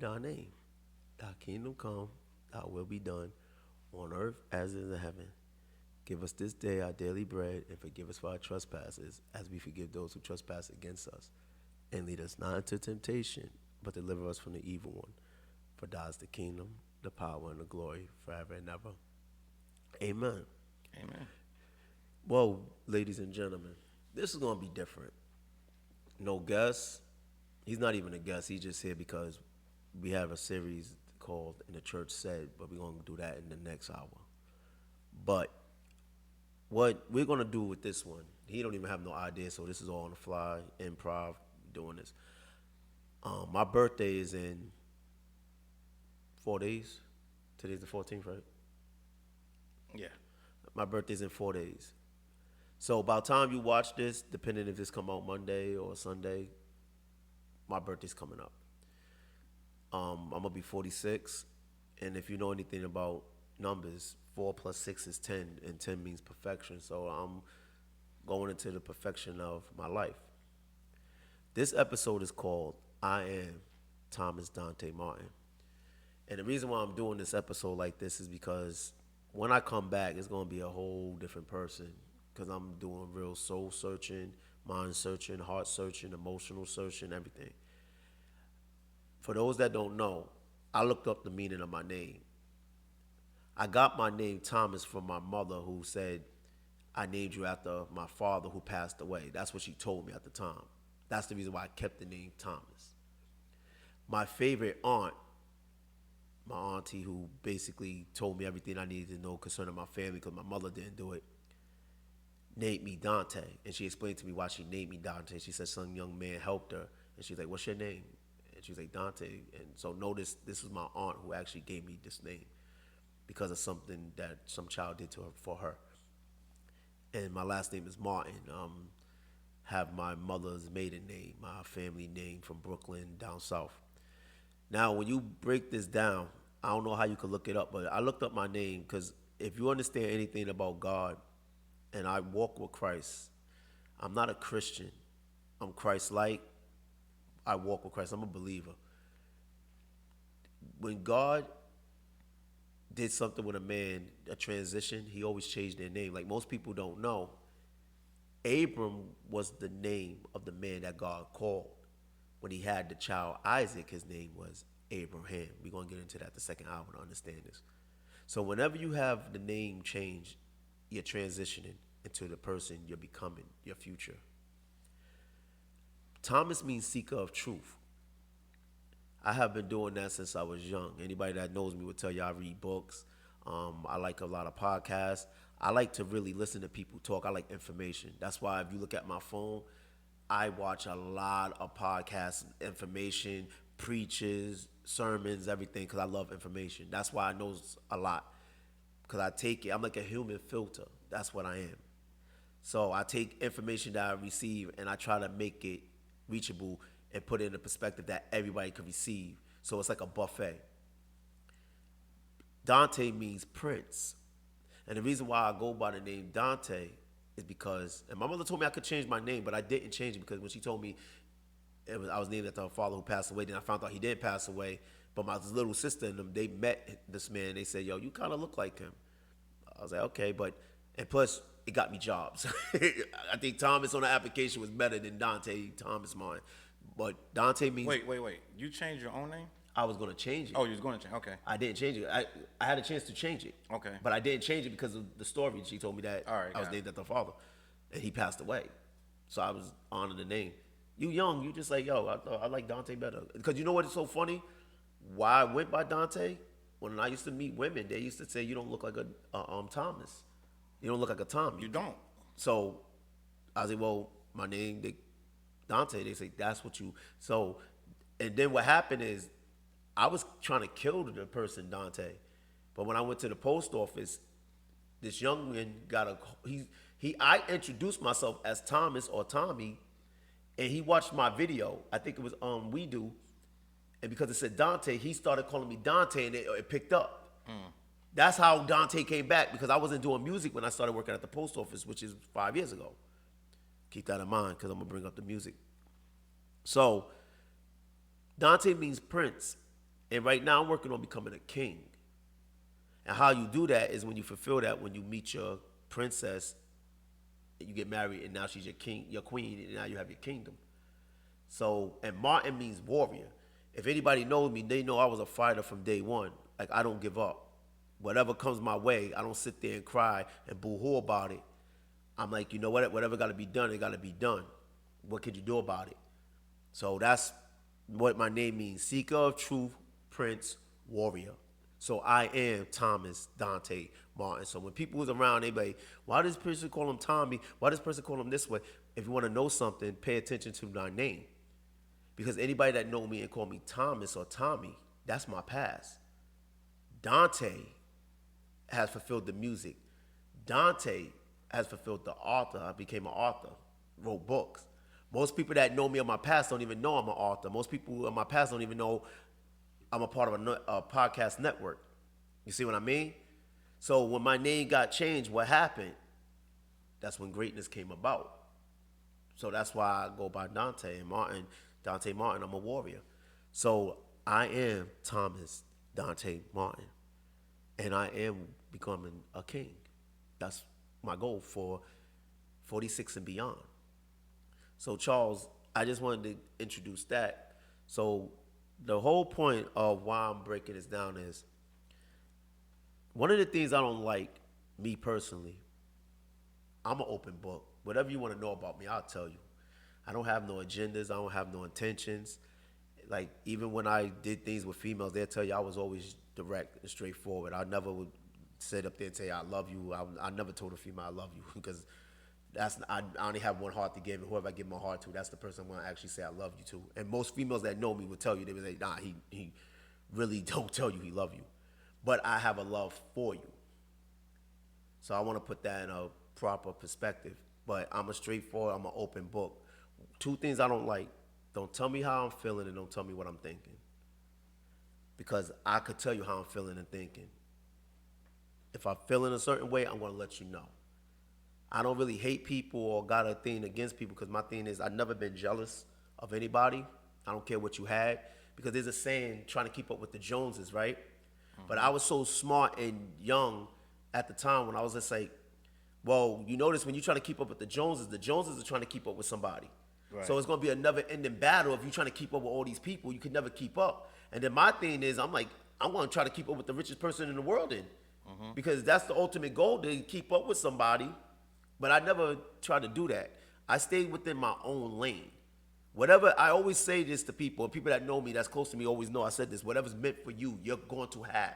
our name. Thy kingdom come, thy will be done, on earth as it is in heaven. Give us this day our daily bread, and forgive us for our trespasses, as we forgive those who trespass against us. And lead us not into temptation, but deliver us from the evil one. For thine is the kingdom, the power, and the glory, forever and ever. Amen. Amen. Well, ladies and gentlemen, this is going to be different. No guest. He's not even a guest. He's just here because we have a series called "In the Church Said," but we're going to do that in the next hour. But what we're going to do with this one, he don't even have no idea, so this is all on the fly, improv, doing this. My birthday is in 4 days. Today's the 14th, right? Yeah. My birthday's in 4 days. So by the time you watch this, depending if this come out Monday or Sunday, my birthday's coming up. I'm gonna be 46, and if you know anything about numbers, 4 plus 6 is 10, and 10 means perfection. So I'm going into the perfection of my life. This episode is called "I Am Thomas Dante Martin," and the reason why I'm doing this episode like this is because when I come back, it's gonna be a whole different person. Because I'm doing real soul searching, mind searching, heart searching, emotional searching, everything. For those that don't know, I looked up the meaning of my name. I got my name Thomas from my mother, who said, "I named you after my father who passed away." That's what she told me at the time. That's the reason why I kept the name Thomas. My favorite aunt, my auntie, who basically told me everything I needed to know concerning my family because my mother didn't do it, named me Dante. And she explained to me why she named me Dante. She said some young man helped her. And she's like, "What's your name?" And she was like, "Dante." And so notice this was my aunt who actually gave me this name because of something that some child did to her for her. And my last name is Martin. Have my mother's maiden name, my family name from Brooklyn down south. Now, when you break this down, I don't know how you could look it up, but I looked up my name because if you understand anything about God, and I walk with Christ. I'm not a Christian. I'm Christ-like. I walk with Christ. I'm a believer. When God did something with a man, a transition, he always changed their name. Like most people don't know, Abram was the name of the man that God called. When he had the child Isaac, his name was Abraham. We're going to get into that the second hour to understand this. So whenever you have the name change, you're transitioning into the person you're becoming, your future. Thomas means seeker of truth. I have been doing that since I was young. Anybody that knows me would tell you I read books. I like a lot of podcasts. I like to really listen to people talk. I like information. That's why if you look at my phone, I watch a lot of podcasts, information, preachers, sermons, everything, because I love information. That's why I know a lot. Because I take it, I'm like a human filter. That's what I am. So I take information that I receive and I try to make it reachable and put it in a perspective that everybody can receive. So it's like a buffet. Dante means prince. And the reason why I go by the name Dante is because, and my mother told me I could change my name, but I didn't change it because when she told me I was named after her father who passed away, then I found out he did pass away. But my little sister and them, they met this man. They said, "Yo, you kind of look like him." I was like, "Okay," and plus it got me jobs. I think Thomas on the application was better than Dante Thomas mine. But Dante means Wait. You changed your own name? I was gonna change it. Oh, you was going to change. Okay. I didn't change it. I had a chance to change it. Okay. But I didn't change it because of the story. She told me that All right, I was got it. named after her father, and he passed away. So I was honoring the name. You young, you just like, yo, I thought I like Dante better. Because you know what is so funny? Why I went by Dante? When I used to meet women, they used to say you don't look like a Thomas. You don't look like a Tommy. You don't. So I was like, well, my name, Dante. They say that's what you. So, and then what happened is, I was trying to kill the person Dante, but when I went to the post office, this young man I introduced myself as Thomas or Tommy, and he watched my video. I think it was We Do, and because it said Dante, he started calling me Dante, and it picked up. That's how Dante came back, because I wasn't doing music when I started working at the post office, which is 5 years ago. Keep that in mind, because I'm going to bring up the music. So, Dante means prince. And right now, I'm working on becoming a king. And how you do that is when you fulfill that, when you meet your princess, and you get married, and now she's your king, your queen, and now you have your kingdom. So, and Martin means warrior. If anybody knows me, they know I was a fighter from day one. Like, I don't give up. Whatever comes my way, I don't sit there and cry and boo-hoo about it. I'm like, you know what? Whatever got to be done, it got to be done. What could you do about it? So that's what my name means. Seeker of truth, prince, warrior. So I am Thomas Dante Martin. So when people was around, they be like, why does this person call him Tommy? Why does this person call him this way? If you want to know something, pay attention to my name. Because anybody that know me and call me Thomas or Tommy, that's my past. Dante has fulfilled the music. Dante has fulfilled the author. I became an author, wrote books. Most people that know me in my past don't even know I'm an author. Most people in my past don't even know I'm a part of a podcast network. You see what I mean? So when my name got changed, what happened? That's when greatness came about. So that's why I go by Dante Martin. Dante Martin, I'm a warrior. So I am Thomas Dante Martin. And I am becoming a king. That's my goal for 46 and beyond. So Challz, I just wanted to introduce that. So the whole point of why I'm breaking this down is one of the things I don't like, me personally, I'm an open book. Whatever you want to know about me, I'll tell you. I don't have no agendas. I don't have no intentions. Like, even when I did things with females, they'll tell you I was always direct and straightforward. I never would sit up there and say, I love you. I never told a female I love you because I only have one heart to give, and whoever I give my heart to, that's the person I'm going to actually say I love you to. And most females that know me would tell you, they would say, nah, he really don't tell you he love you. But I have a love for you. So I want to put that in a proper perspective. But I'm a straightforward, I'm an open book. Two things I don't like: don't tell me how I'm feeling, and don't tell me what I'm thinking. Because I could tell you how I'm feeling and thinking. If I'm feeling a certain way, I'm going to let you know. I don't really hate people or got a thing against people, because my thing is I've never been jealous of anybody. I don't care what you had, because there's a saying, trying to keep up with the Joneses, right? Mm-hmm. But I was so smart and young at the time when I was just like, well, you notice when you try to keep up with the Joneses are trying to keep up with somebody. Right. So it's going to be another ending battle if you're trying to keep up with all these people. You could never keep up. And then my thing is, I'm like, I'm going to try to keep up with the richest person in the world then. Mm-hmm. Because that's the ultimate goal, to keep up with somebody. But I never tried to do that. I stayed within my own lane. Whatever, I always say this to people, and people that know me, that's close to me, always know I said this: whatever's meant for you, you're going to have.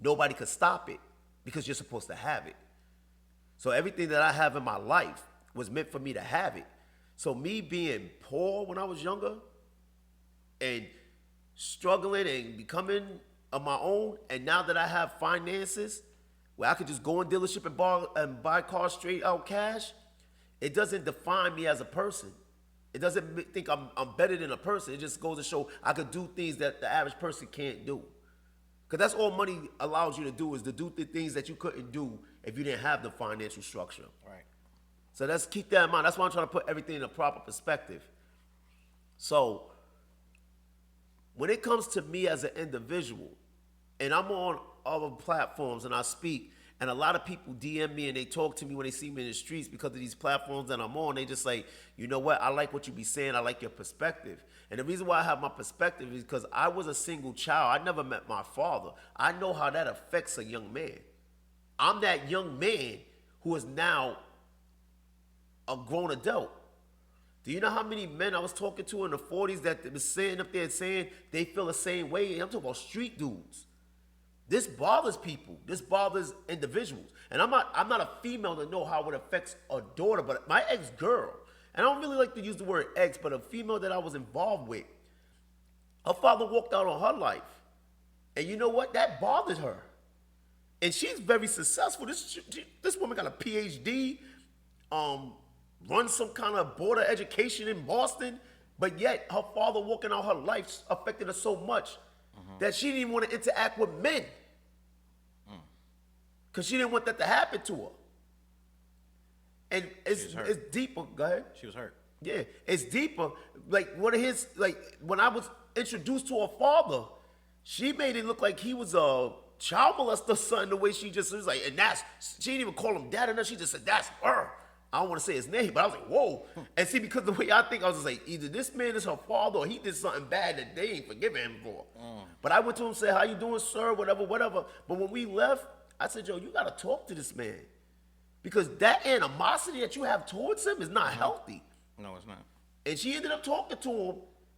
Nobody could stop it, because you're supposed to have it. So everything that I have in my life was meant for me to have it. So me being poor when I was younger and struggling and becoming of my own, and now that I have finances where I could just go in dealership and buy cars straight out cash, it doesn't define me as a person. It doesn't think I'm better than a person. It just goes to show I could do things that the average person can't do. Because that's all money allows you to do, is to do the things that you couldn't do if you didn't have the financial structure. Right. So let's keep that in mind. That's why I'm trying to put everything in a proper perspective. So when it comes to me as an individual, and I'm on other platforms and I speak, and a lot of people DM me and they talk to me when they see me in the streets because of these platforms that I'm on, they just like, you know what, I like what you be saying, I like your perspective. And the reason why I have my perspective is because I was a single child. I never met my father. I know how that affects a young man. I'm that young man who is now a grown adult. Do you know how many men I was talking to in the 40s that was sitting up there saying they feel the same way? I'm talking about street dudes. This bothers people. This bothers individuals. And I'm not a female to know how it affects a daughter, but my ex-girl, and I don't really like to use the word ex, but a female that I was involved with, her father walked out on her life. And you know what? That bothered her. And she's very successful. This woman got a PhD, runs some kind of border education in Boston, but yet her father walking out her life affected her so much that she didn't even want to interact with men. Because she didn't want that to happen to her. And it's deeper. Go ahead. She was hurt. Yeah, it's deeper. Like, one of his, like, when I was introduced to her father, She made it look like he was a child molester son, the way she just was like, and that's, she didn't even call him dad or nothing. She just said, that's her. I don't want to say his name, but I was like, whoa. And see, because the way I think, I was just like, either this man is her father or he did something bad that they ain't forgiving him for. But I went to him and said, how you doing, sir? Whatever, whatever. But when we left, I said, yo, you got to talk to this man. Because that animosity that you have towards him is not healthy. No, it's not. And she ended up talking to him.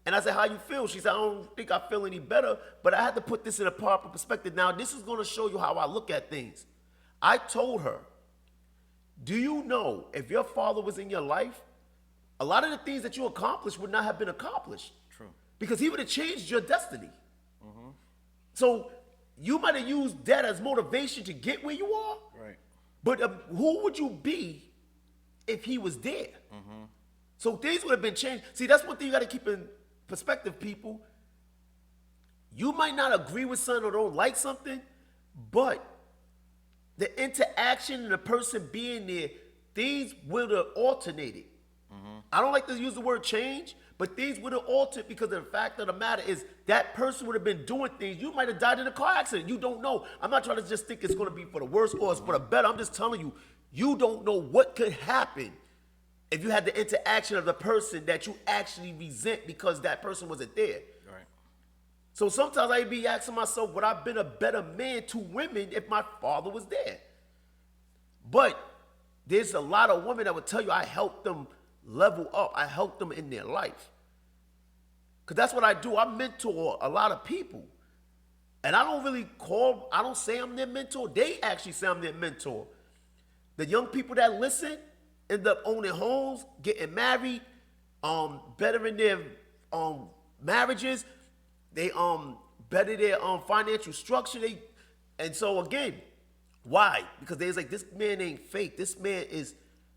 And I said, how you feel? She said, I don't think I feel any better, but I had to put this in a proper perspective. Now, this is going to show you how I look at things. I told her, do you know if your father was in your life, a lot of the things that you accomplished would not have been accomplished. True. Because he would have changed your destiny. So you might have used that as motivation to get where you are. Right. But who would you be if he was there? So things would have been changed. See, that's one thing you got to keep in perspective, people. You might not agree with something or don't like something, but the interaction and the person being there, things would have alternated. I don't like to use the word change, but things would have altered because of the fact of the matter is that person would have been doing things. You might have died in a car accident. You don't know. I'm not trying to just think it's going to be for the worse or it's for the better. I'm just telling you, you don't know what could happen if you had the interaction of the person that you actually resent because that person wasn't there. Right. So sometimes I be asking myself, would I have been a better man to women if my father was there? But there's a lot of women that would tell you I helped them level up. I helped them in their life. Because that's what I do. I mentor a lot of people. And I don't say I'm their mentor. They actually say I'm their mentor. The young people that listen end up owning homes, getting married, bettering their marriages. They better their financial structure. And so again, why? Because they're like, this man ain't fake. This man is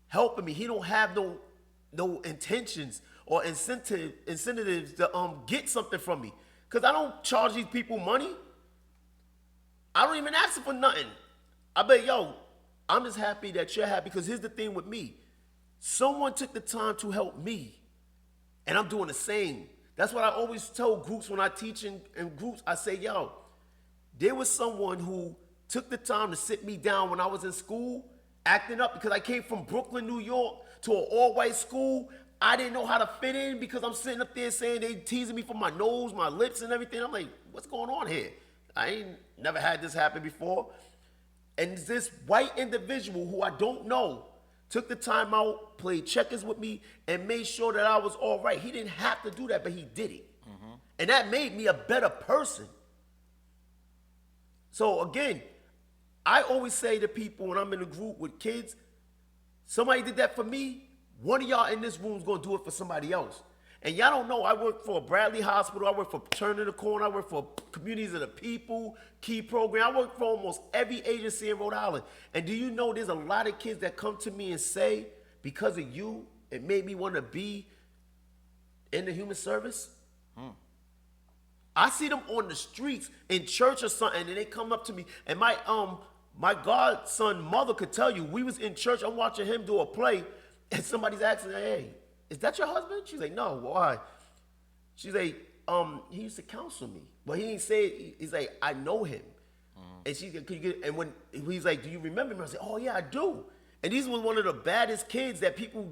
helping me. He don't have no intentions or incentives to get something from me. Because I don't charge these people money. I don't even ask them for nothing. I bet, yo, I'm just happy that you're happy. Because here's the thing with me. Someone took the time to help me. And I'm doing the same. That's what I always tell groups when I teach in groups. I say, yo, there was someone who took the time to sit me down when I was in school, acting up because I came from Brooklyn, New York, to an all-white school. I didn't know how to fit in because I'm sitting up there saying they teasing me for my nose, my lips, and everything. I'm like, what's going on here? I ain't never had this happen before. And this white individual who I don't know took the time out, played checkers with me, and made sure that I was all right. He didn't have to do that, but he did it. And that made me a better person. So again, I always say to people when I'm in a group with kids, somebody did that for me, one of y'all in this room is going to do it for somebody else. And y'all don't know, I work for Bradley Hospital, I work for Turning the Corner, I work for Communities of the People, Key Program, I work for almost every agency in Rhode Island. And do you know there's a lot of kids that come to me and say, because of you, it made me want to be in the human service? I see them on the streets, in church or something, and they come up to me, and my godson mother could tell you, we was in church, I'm watching him do a play, and somebody's asking, hey, is that your husband? She's like, no, why? She's like, he used to counsel me. But he didn't say it. He's like, I know him. And she's like, could you get, and when he's like, do you remember me? I said, oh yeah, I do. And these was one of the baddest kids that people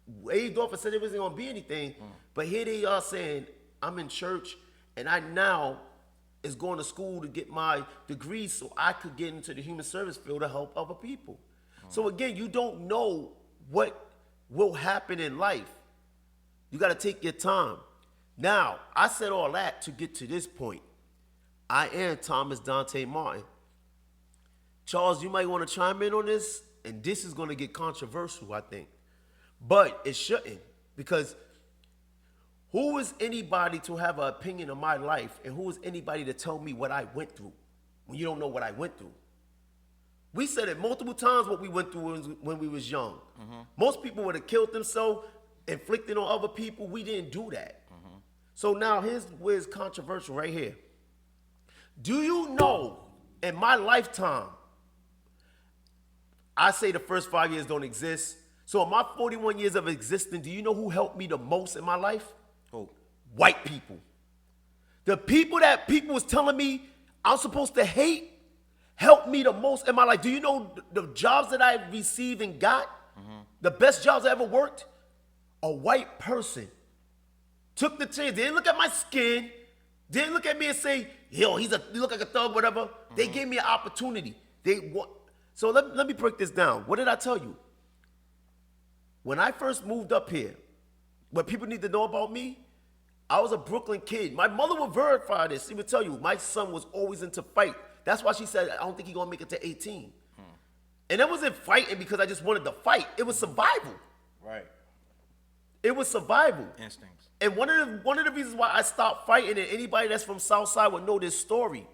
waved off and said it wasn't gonna be anything. But here they are saying, I'm in church, and I now is going to school to get my degree so I could get into the human service field to help other people. So again, you don't know what will happen in life. You got to take your time. Now, I said all that to get to this point. I am Thomas Dante Martin. Charles, you might want to chime in on this, and this is going to get controversial, I think. But it shouldn't, because who is anybody to have an opinion of my life, and who is anybody to tell me what I went through when you don't know what I went through? We said it multiple times what we went through when we was young. Most people would have killed themselves, inflicting on other people. We didn't do that. So now here's where it's controversial right here. Do you know in my lifetime, I say the first 5 years don't exist. So in my 41 years of existence, do you know who helped me the most in my life? Who? White people. The people that people was telling me I'm supposed to hate helped me the most in my life. Do you know the jobs that I received and got? The best jobs I ever worked? A white person took the chance. They didn't look at my skin. They didn't look at me and say, yo, he look like a thug, whatever. They gave me an opportunity. So let me break this down. What did I tell you? When I first moved up here, what people need to know about me, I was a Brooklyn kid. My mother would verify this. She would tell you, my son was always into fight. That's why she said, I don't think he's going to make it to 18. And that wasn't fighting because I just wanted to fight. It was survival. Right. It was survival. Instincts. And one of the reasons why I stopped fighting, and anybody that's from Southside would know this story.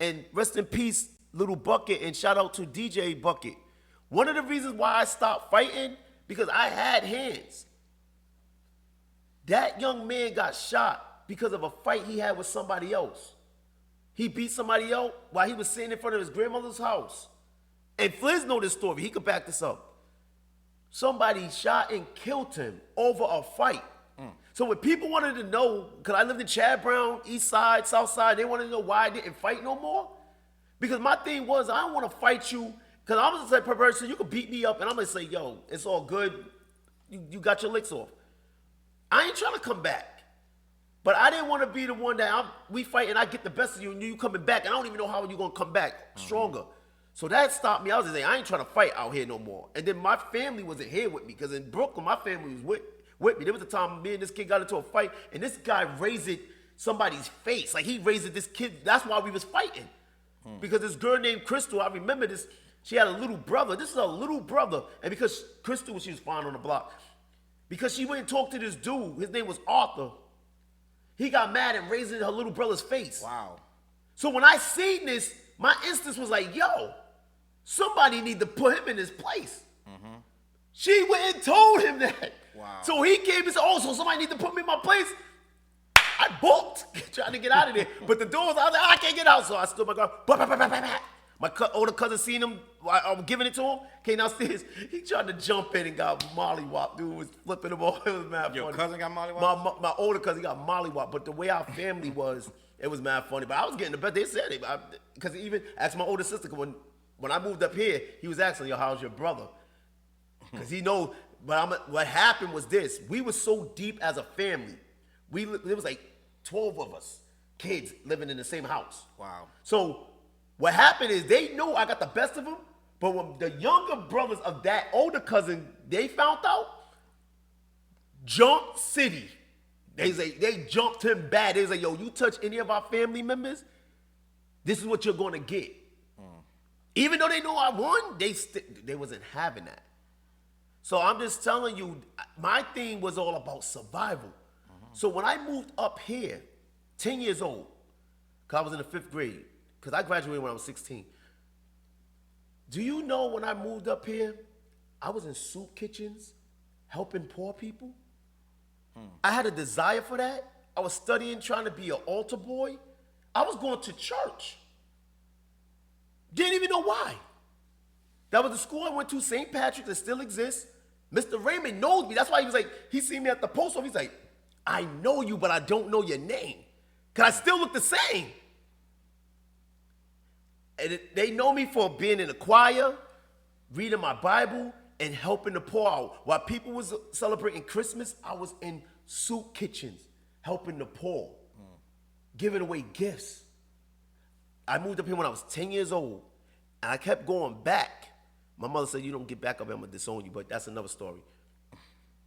And rest in peace, Little Bucket, and shout out to DJ Bucket. One of the reasons why I stopped fighting, because I had hands. That young man got shot because of a fight he had with somebody else. He beat somebody else while he was sitting in front of his grandmother's house. And Fliz know this story. He could back this up. Somebody shot and killed him over a fight. So when people wanted to know, because I lived in Challz Brown, East Side, South Side, they wanted to know why I didn't fight no more. Because my thing was, I don't want to fight you, because I was the type of person, you could beat me up, and I'm going to say, yo, it's all good. You got your licks off. I ain't trying to come back. But I didn't want to be the one that we fight and I get the best of you and you coming back, and I don't even know how you're going to come back stronger. So that stopped me. I was just saying, I ain't trying to fight out here no more. And then my family wasn't here with me, because in Brooklyn, my family was with me. There was a time me and this kid got into a fight, and this guy raised somebody's face. Like, he raised this kid. That's why we was fighting. Because this girl named Crystal, I remember this, she had a little brother. This is a little brother. And because Crystal, she was fine on the block. Because she went and talked to this dude, his name was Arthur. He got mad and raised her little brother's face. Wow. So when I seen this, my instance was like, yo, somebody need to put him in his place. She went and told him that. Wow. So he came and said, oh, so somebody need to put me in my place? I booked, trying to get out of there. But the door was, I was like, I can't get out. So I stood my car. My older cousin seen him. I was giving it to him. Came downstairs. He tried to jump in and got mollywopped. Dude was flipping him off. It was mad funny. Your cousin got mollywopped? My older cousin got mollywopped. But the way our family was, it was mad funny. But I was getting the best. They said it. Because he even asked my older sister, when I moved up here, he was asking, yo, how's your brother? Because he know, but what happened was this. We were so deep as a family. There was like 12 of us, kids, living in the same house. Wow. So what happened is they know I got the best of them, but when the younger brothers of that older cousin, they found out, Jump City. They jumped him bad. They was like, yo, you touch any of our family members, this is what you're going to get. Even though they know I won, they wasn't having that. So I'm just telling you, my thing was all about survival. So when I moved up here, 10 years old, because I was in the 5th grade, because I graduated when I was 16. Do you know when I moved up here, I was in soup kitchens helping poor people? I had a desire for that. I was studying, trying to be an altar boy. I was going to church. Didn't even know why. That was the school I went to, St. Patrick's, that still exists. Mr. Raymond knows me. That's why he was like, he seen me at the post office. He's like, I know you, but I don't know your name. Because I still look the same. And they know me for being in the choir, reading my Bible, and helping the poor out. While people was celebrating Christmas, I was in soup kitchens, helping the poor, giving away gifts. I moved up here when I was 10 years old, and I kept going back. My mother said, you don't get back up, I'm going to disown you, but that's another story.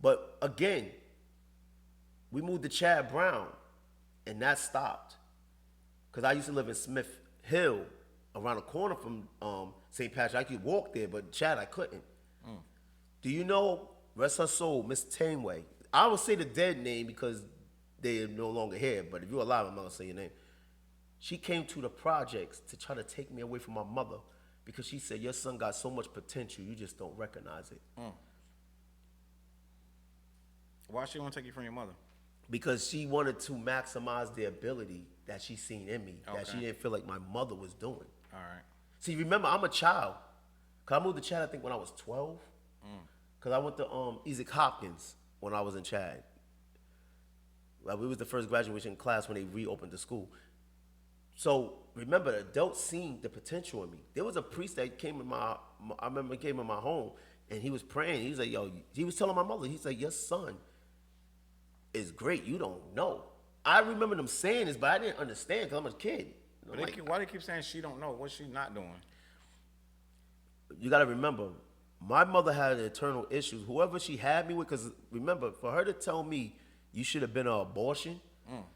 But again, we moved to Challz Brown, and that stopped. Because I used to live in Smith Hill, around the corner from St. Patrick. I could walk there, but Chad, I couldn't. Do you know, rest her soul, Miss Taneway? I would say the dead name because they are no longer here, but if you're alive, I'm not going to say your name. She came to the projects to try to take me away from my mother because she said, your son got so much potential, you just don't recognize it. Why she want to take you from your mother? Because she wanted to maximize the ability that she seen in me, that she didn't feel like my mother was doing. All right. See, remember, I'm a child. Because I moved to Chad, I think, when I was 12. Because I went to Isaac Hopkins when I was in Chad. Like we was the first graduation class when they reopened the school. So remember, the adults seen the potential in me. There was a priest that came in I remember he came in my home and he was praying. He was like, yo, he was telling my mother, he's like, your son is great. You don't know. I remember them saying this, but I didn't understand because I'm a kid. But why they keep saying she don't know? What's she not doing? You got to remember, my mother had internal issues. Whoever she had me with, because remember, for her to tell me you should have been an abortion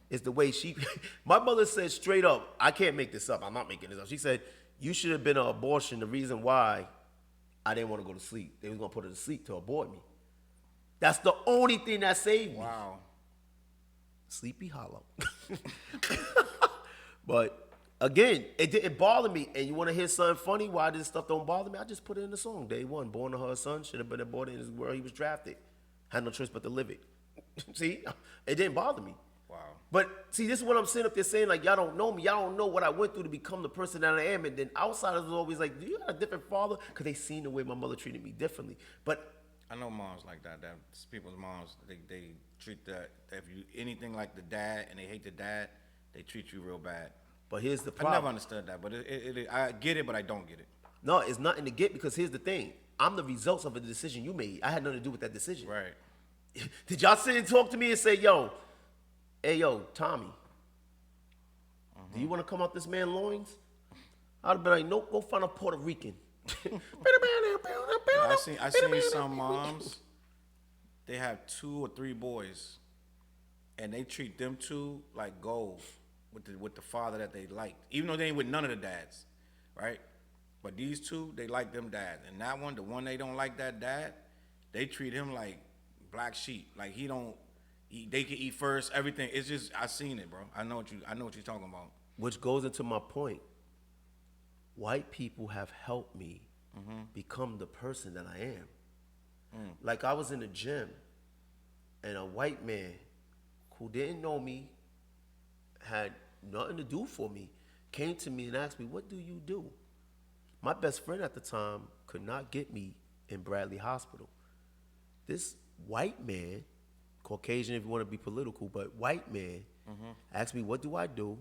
is the way she. My mother said straight up, I can't make this up. I'm not making this up. She said, you should have been an abortion. The reason why I didn't want to go to sleep. They was going to put her to sleep to abort me. That's the only thing that saved me. Wow. Sleepy Hollow. But again, it didn't bother me. And you want to hear something funny? Why this stuff don't bother me? I just put it in the song. Day one, born to her son, should have been aborted in his world. He was drafted. Had no choice but to live it. See? It didn't bother me. Wow. But see, this is what I'm sitting up there saying, like, y'all don't know me. Y'all don't know what I went through to become the person that I am. And then outsiders was always like, do you have a different father? Because they seen the way my mother treated me differently. But I know moms like that. That people's moms, they treat that if you anything like the dad and they hate the dad, they treat you real bad. But here's the I problem. never understood that, but I get it, but I don't get it. No, it's nothing to get because here's the thing. I'm the results of a decision you made. I had nothing to do with that decision. Right. Did y'all sit and talk to me and say, yo, hey, yo, Tommy, do you want to come out this man's loins? I'd have been like, nope, go find a Puerto Rican. I seen some moms, they have 2 or 3 boys, and they treat them 2 like gold with the father that they liked, even though they ain't with none of the dads, right? But these 2, they like them dads, and that one, the one they don't like that dad, they treat him like black sheep, like they can eat first, everything. It's just I seen it, bro. I know what you're talking about. Which goes into my point. White people have helped me become the person that I am. Like I was in the gym, and a white man who didn't know me, had nothing to do for me, came to me and asked me, what do you do? My best friend at the time could not get me in Bradley Hospital. This white man, Caucasian if you want to be political, but white man, asked me, what do I do?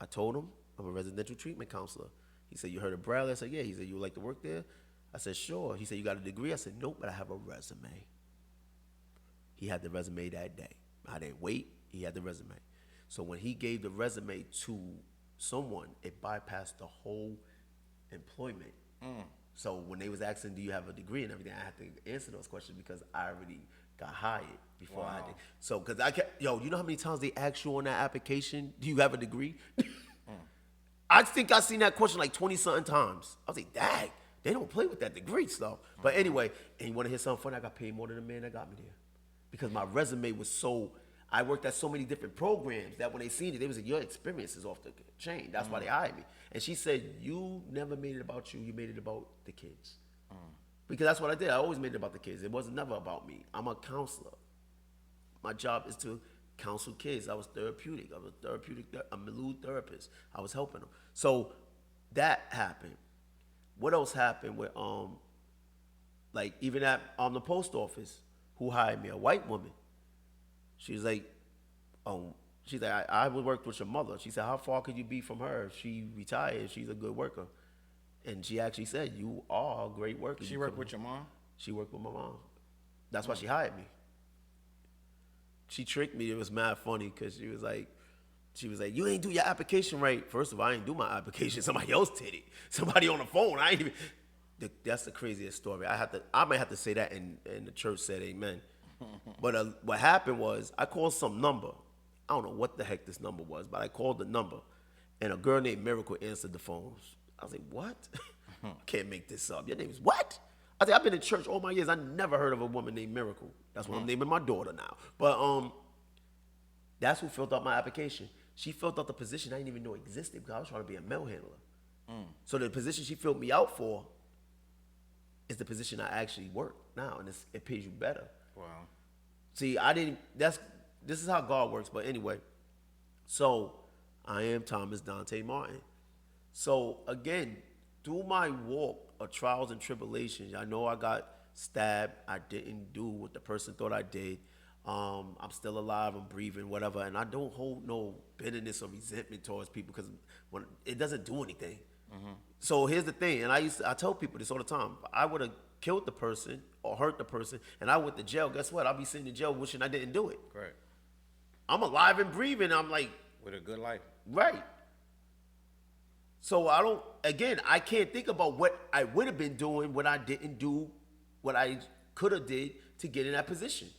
I told him, I'm a residential treatment counselor. He said, you heard of Bradley? I said, yeah. He said, you would like to work there? I said, sure. He said, you got a degree? I said, nope, but I have a resume. He had the resume that day. I didn't wait. He had the resume. So when he gave the resume to someone, it bypassed the whole employment. So when they was asking, do you have a degree and everything, I had to answer those questions because I already got hired before I did. So, because I kept, you know how many times they ask you on that application, do you have a degree? I think I seen that question like 20-something times. I was like, dang, they don't play with that degree stuff. But anyway, and you want to hear something funny? I got paid more than the man that got me there. Because my resume was so, I worked at so many different programs that when they seen it, they was like, your experience is off the chain. That's why they hired me. And she said, you never made it about you. You made it about the kids. Because that's what I did. I always made it about the kids. It was never about me. I'm a counselor. My job is to counsel kids. I was therapeutic. I'm a little therapist. I was helping them. So that happened. What else happened with like even at the post office, who hired me? A white woman. She was like, I would work with your mother. She said, how far could you be from her? She retired. She's a good worker. And she actually said, you are a great worker. She worked with your mom? She worked with my mom. That's why she hired me. She tricked me. It was mad funny because she was like, you ain't do your application right. First of all, I ain't do my application. Somebody else did it. Somebody on the phone. I ain't even. That's the craziest story. I might have to say that, and the church said amen. But what happened was I called some number. I don't know what the heck this number was, but I called the number, and a girl named Miracle answered the phone. I was like, what? I can't make this up. Your name is what? I said, I've been in church all my years. I never heard of a woman named Miracle. That's what I'm naming my daughter now. But that's who filled out my application. She filled out the position I didn't even know existed because I was trying to be a mail handler. So the position she filled me out for is the position I actually work now, and it pays you better. Wow. See, this is how God works. But anyway, so I am Thomas Dante Martin. So again, through my walk of trials and tribulations, I know I got stabbed. I didn't do what the person thought I did. I'm still alive, I'm breathing, whatever, and I don't hold no bitterness or resentment towards people because when it doesn't do anything. So here's the thing, and I tell people this all the time. If I would have killed the person or hurt the person, and I went to jail. Guess what? I'll be sitting in jail wishing I didn't do it. Correct. I'm alive and breathing. I'm like, With a good life. right. So I can't think about what I would have been doing, what I didn't do, what I could have did to get in that position.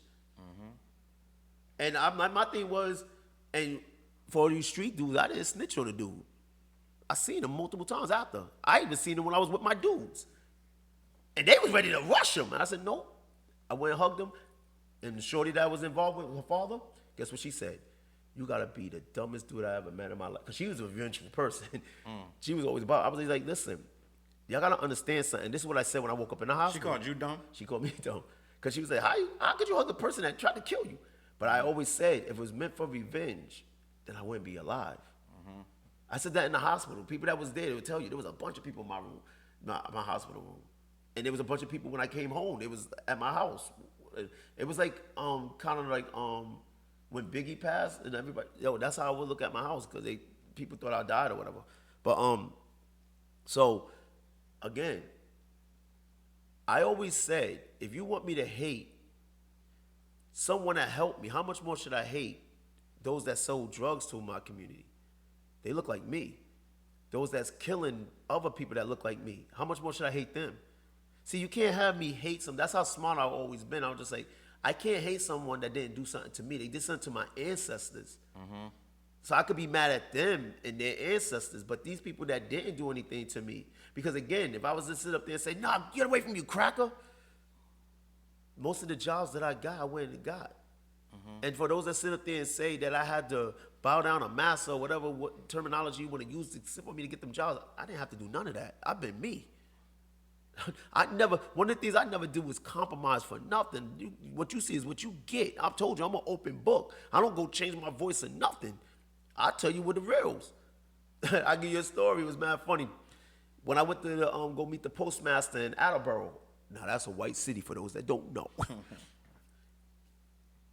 And my thing was, and for all you street dudes, I didn't snitch on the dude. I seen him multiple times after. I even seen him when I was with my dudes. And they was ready to rush him. And I said, no. I went and hugged him. And the shorty that was involved with her father, guess what she said? You gotta be the dumbest dude I ever met in my life. Because she was a vengeful person. She was always about. I was like, listen, y'all gotta understand something. This is what I said when I woke up in the hospital. She called you dumb? She called me dumb. Because she was like, how could you hug the person that tried to kill you? But I always said, if it was meant for revenge, then I wouldn't be alive. I said that in the hospital. People that was there, they would tell you, there was a bunch of people in my room, my hospital room. And there was a bunch of people when I came home. It was at my house. It was like, kind of like when Biggie passed and everybody, that's how I would look at my house because people thought I died or whatever. But, so, again, I always said, if you want me to hate someone that helped me, how much more should I hate those that sold drugs to my community? They look like me. Those that's killing other people that look like me. How much more should I hate them? See, you can't have me hate some. That's how smart I've always been. I was just like, I can't hate someone that didn't do something to me. They did something to my ancestors. So I could be mad at them and their ancestors, but these people that didn't do anything to me. Because again, if I was to sit up there and say, nah, get away from you, cracker. Most of the jobs that I got, I went and got. And for those that sit up there and say that I had to bow down a massa or whatever what terminology you want to use for me to get them jobs, I didn't have to do none of that. I've been me. One of the things I never do is compromise for nothing. What you see is what you get. I've told you, I'm an open book. I don't go change my voice or nothing. I tell you what the reals. I give you a story. It was mad funny. When I went to go meet the postmaster in Attleboro, now that's a white city for those that don't know.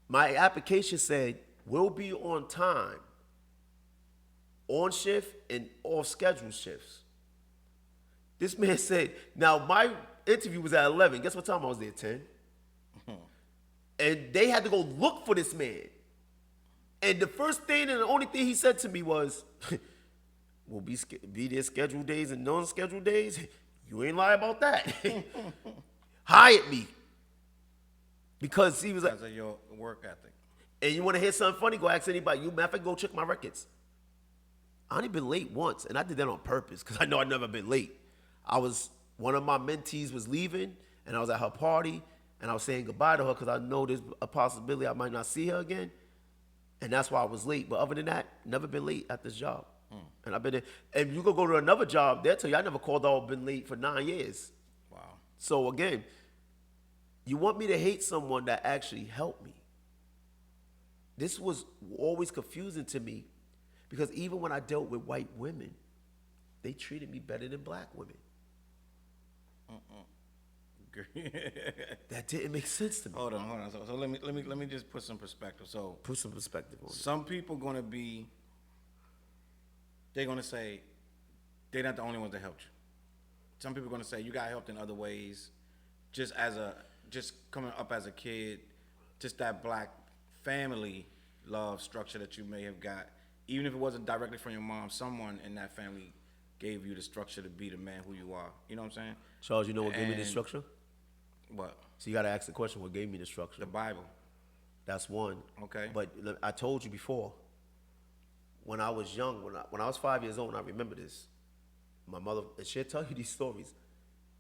My application said, we'll be on time, on shift, and off schedule shifts. This man said, now my interview was at 11. Guess what time I was there? 10. And they had to go look for this man. And the first thing and the only thing he said to me was, we'll be there scheduled days and non-scheduled days. You ain't lie about that. Hired me. Because he was like, because of your work ethic. And you want to hear something funny? Go ask anybody. You matter of fact, go check my records. I only been late once, and I did that on purpose because I know I'd never been late. One of my mentees was leaving, and I was at her party, and I was saying goodbye to her because I know there's a possibility I might not see her again, and that's why I was late. But other than that, never been late at this job. And I've been there. And you go to another job, they'll tell you I never called out been late for 9 years. Wow. So again, you want me to hate someone that actually helped me. This was always confusing to me because even when I dealt with white women, they treated me better than black women. That didn't make sense to me. Hold on. So let me just put some perspective. So Put some perspective on it. some people they're gonna say they're not the only ones that helped you. Some people are gonna say you got helped in other ways, just coming up as a kid, just that black family love structure that you may have got, even if it wasn't directly from your mom, someone in that family gave you the structure to be the man who you are. You know what I'm saying? Charles, you know what gave me the structure? What? So you got to ask the question, what gave me the structure? The Bible. That's one. Okay. But I told you before, when I was young, when I was 5 years old, and I remember this, my mother, and she'll tell you these stories.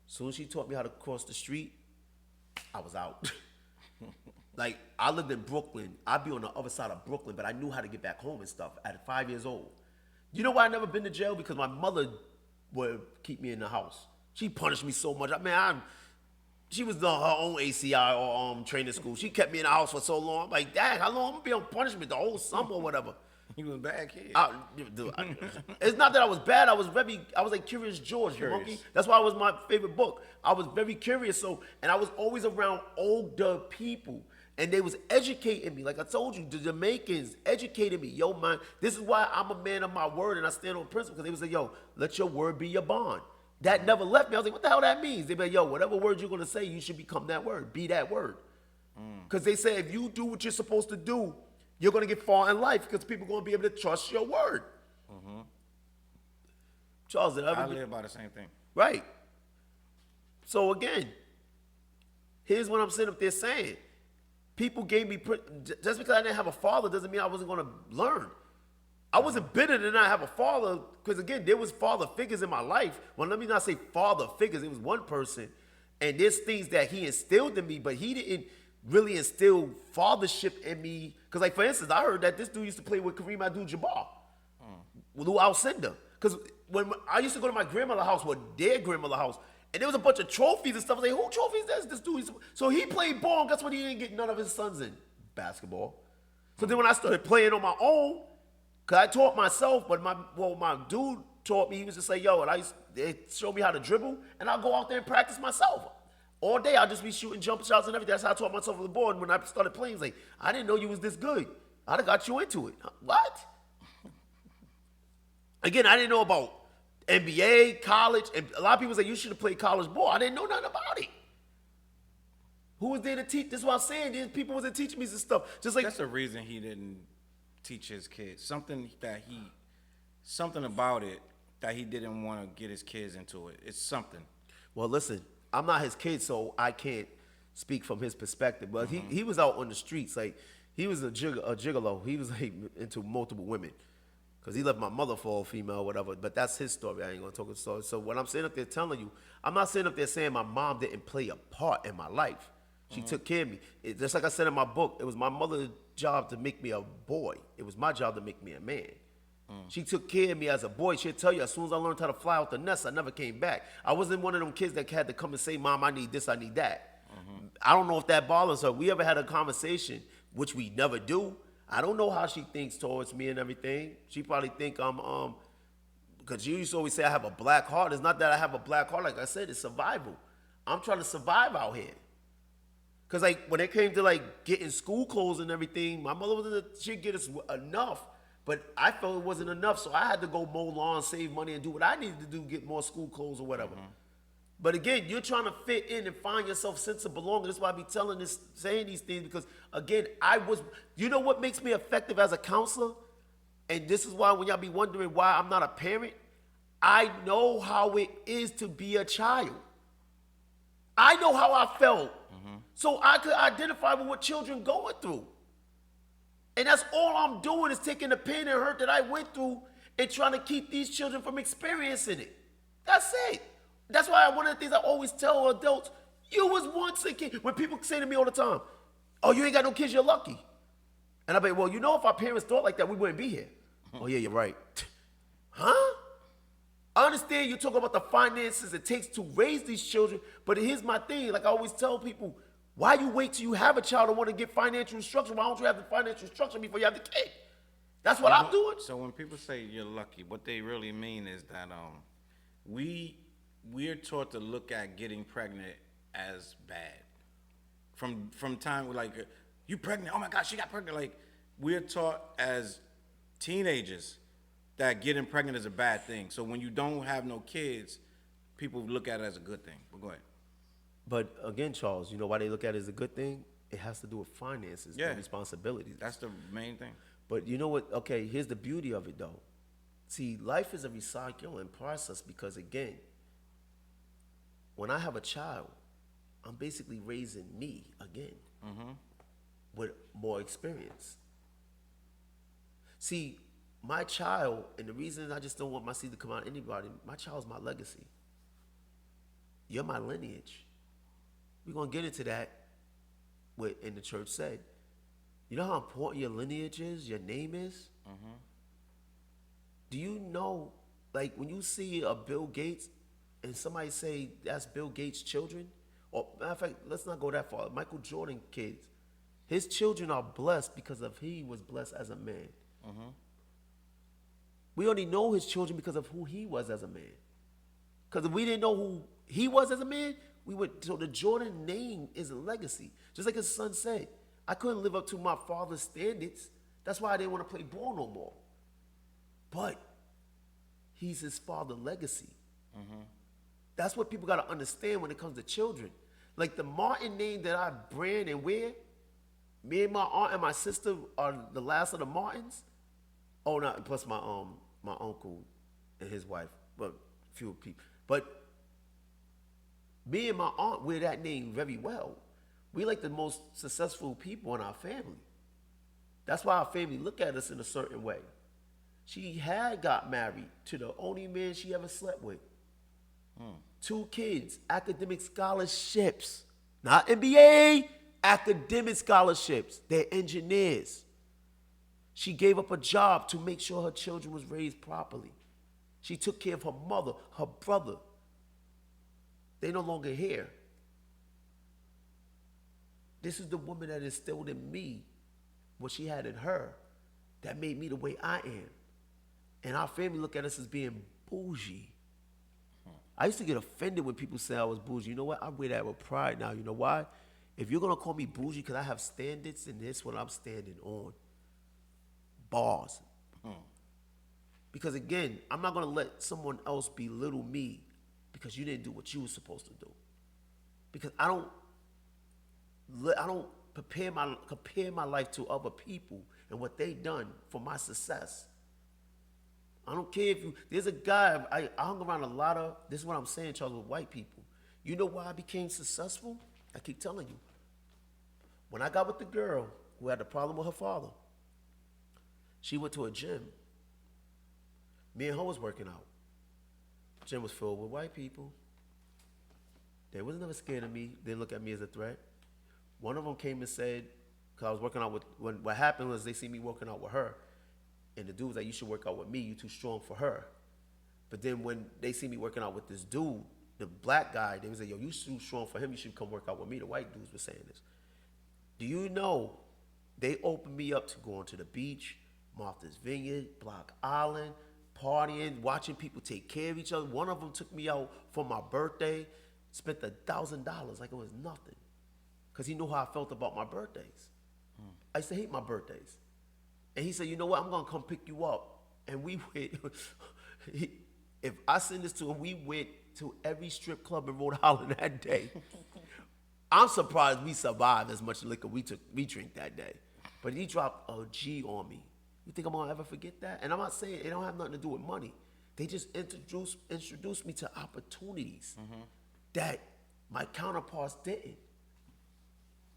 As soon as she taught me how to cross the street, I was out. Like, I lived in Brooklyn. I'd be on the other side of Brooklyn, but I knew how to get back home and stuff at 5 years old. You know why I never been to jail? Because my mother would keep me in the house. She punished me so much. She was doing her own ACI or training school. She kept me in the house for so long. I'm like, Dad, how long I'm gonna be on punishment? The whole summer or whatever. He was a bad kid. Dude, it's not that I was bad. I was like Curious George, you monkey. That's why it was my favorite book. I was very curious, and I was always around older people, and they was educating me. Like I told you, the Jamaicans educated me. Yo, man, this is why I'm a man of my word, and I stand on principle. Because they was like, yo, let your word be your bond. That never left me. I was like, what the hell that means? They be like, yo, whatever word you're gonna say, you should become that word. Be that word. Because they say if you do what you're supposed to do, you're going to get far in life because people are going to be able to trust your word. Charles, did I live by the same thing. Right. So again, here's what I'm sitting up there saying. People gave me, just because I didn't have a father doesn't mean I wasn't going to learn. I wasn't bitter to not have a father because, again, there was father figures in my life. Well, let me not say father figures. It was one person. And there's things that he instilled in me, but he didn't really instill fathership in me. Because, like, for instance, I heard that this dude used to play with Kareem Abdul-Jabbar, Lou Alcindor. Because when I used to go to my grandmother's house, or their grandmother's house, and there was a bunch of trophies and stuff. I was like, who trophies this dude? So he played ball, and guess what? He didn't get none of his sons in basketball. So then when I started playing on my own, because I taught myself, but my dude taught me, he was just like, yo, and they showed me how to dribble, and I'll go out there and practice myself. All day, I'll just be shooting jump shots and everything. That's how I taught myself on the board. And when I started playing, it's like, I didn't know you was this good. I'd have got you into it. What? Again, I didn't know about NBA, college, and a lot of people say you should have played college ball. I didn't know nothing about it. Who was there to teach? This is what I'm saying. These people wasn't teaching me some stuff. Just like that's the reason he didn't teach his kids. Something about it that he didn't want to get his kids into it. It's something. Well, listen, I'm not his kid, so I can't speak from his perspective. But he was out on the streets. Like, he was a gigolo. He was like into multiple women. Because he left my mother for a female or whatever. But that's his story. I ain't going to talk his story. So what I'm sitting up there telling you, I'm not sitting up there saying my mom didn't play a part in my life. She took care of me. Just like I said in my book, it was my mother's job to make me a boy. It was my job to make me a man. She took care of me as a boy. She'd tell you, as soon as I learned how to fly out the nest, I never came back. I wasn't one of them kids that had to come and say, Mom, I need this, I need that. I don't know if that bothers her. We ever had a conversation, which we never do. I don't know how she thinks towards me and everything. She probably think I'm, because you used to always say I have a black heart. It's not that I have a black heart. Like I said, it's survival. I'm trying to survive out here. Because, like, when it came to, like, getting school clothes and everything, my mother she'd get us enough. But I felt it wasn't enough, so I had to go mow lawn, save money, and do what I needed to do, get more school clothes or whatever. But again, you're trying to fit in and find yourself sense of belonging. That's why I be saying these things, because again, you know what makes me effective as a counselor? And this is why when y'all be wondering why I'm not a parent, I know how it is to be a child. I know how I felt. So I could identify with what children going through. And that's all I'm doing is taking the pain and hurt that I went through and trying to keep these children from experiencing it. That's it. That's why one of the things I always tell adults, you was once a kid. When people say to me all the time, oh, you ain't got no kids, you're lucky. And I be, well, you know, if our parents thought like that, we wouldn't be here. Oh, yeah, you're right. Huh? I understand you're talking about the finances it takes to raise these children, but here's my thing. Like I always tell people, why you wait till you have a child and want to get financial instruction? Why don't you have the financial instruction before you have the kid? That's what I'm doing. So when people say you're lucky, what they really mean is that we're taught to look at getting pregnant as bad. From time like you pregnant, oh my God, she got pregnant. Like we're taught as teenagers that getting pregnant is a bad thing. So when you don't have no kids, people look at it as a good thing. But go ahead. But again, Charles, you know why they look at it as a good thing? It has to do with finances and responsibilities. That's the main thing. But you know what? Okay, here's the beauty of it, though. See, life is a recycling process because, again, when I have a child, I'm basically raising me again with more experience. See, my child, and the reason I just don't want my seed to come out of anybody, my child's my legacy. You're my lineage. We're going to get into that, what in the church said. You know how important your lineage is, your name is? Do you know, like, when you see a Bill Gates and somebody say that's Bill Gates' children? Or, matter of fact, let's not go that far. Michael Jordan kids. His children are blessed because of he was blessed as a man. We only know his children because of who he was as a man. Because if we didn't know who he was as a man, we would. So the Jordan name is a legacy. Just like his son said, I couldn't live up to my father's standards. That's why I didn't want to play ball no more. But he's his father's legacy. That's what people got to understand when it comes to children. Like the Martin name that I brand and wear, me and my aunt and my sister are the last of the Martins. Oh, no, plus my uncle and his wife, but few people. But me and my aunt wear that name very well. We like the most successful people in our family. That's why our family look at us in a certain way. She had got married to the only man she ever slept with. 2 kids, academic scholarships. Not MBA, academic scholarships. They're engineers. She gave up a job to make sure her children was raised properly. She took care of her mother, her brother. They no longer here. This is the woman that instilled in me what she had in her that made me the way I am. And our family look at us as being bougie. I used to get offended when people say I was bougie. You know what? I wear that with pride now. You know why? If you're going to call me bougie because I have standards, then this is what I'm standing on. Bars. Because again, I'm not going to let someone else belittle me because you didn't do what you were supposed to do. Because I don't compare my life to other people and what they done for my success. I don't care if you, there's a guy, I hung around a lot of, this is what I'm saying, Challz, with white people. You know why I became successful? I keep telling you. When I got with the girl who had the problem with her father, she went to a gym. Me and her was working out. Gym was filled with white people. They was never scared of me. They didn't look at me as a threat. One of them came and said, because I was working out with, what happened was they see me working out with her. And the dude was like, you should work out with me. You too strong for her. But then when they see me working out with this dude, the black guy, they was like, yo, you too strong for him. You should come work out with me. The white dudes were saying this. Do you know they opened me up to going to the beach, Martha's Vineyard, Block Island, partying, watching people take care of each other. One of them took me out for my birthday, spent $1,000 like it was nothing. Because he knew how I felt about my birthdays. I used to hate my birthdays. And he said, you know what, I'm going to come pick you up. And we went, if I send this to him, we went to every strip club in Rhode Island that day. I'm surprised we survived as much liquor we drink that day. But he dropped a G on me. You think I'm going to ever forget that? And I'm not saying it don't have nothing to do with money. They just introduced me to opportunities that my counterparts didn't.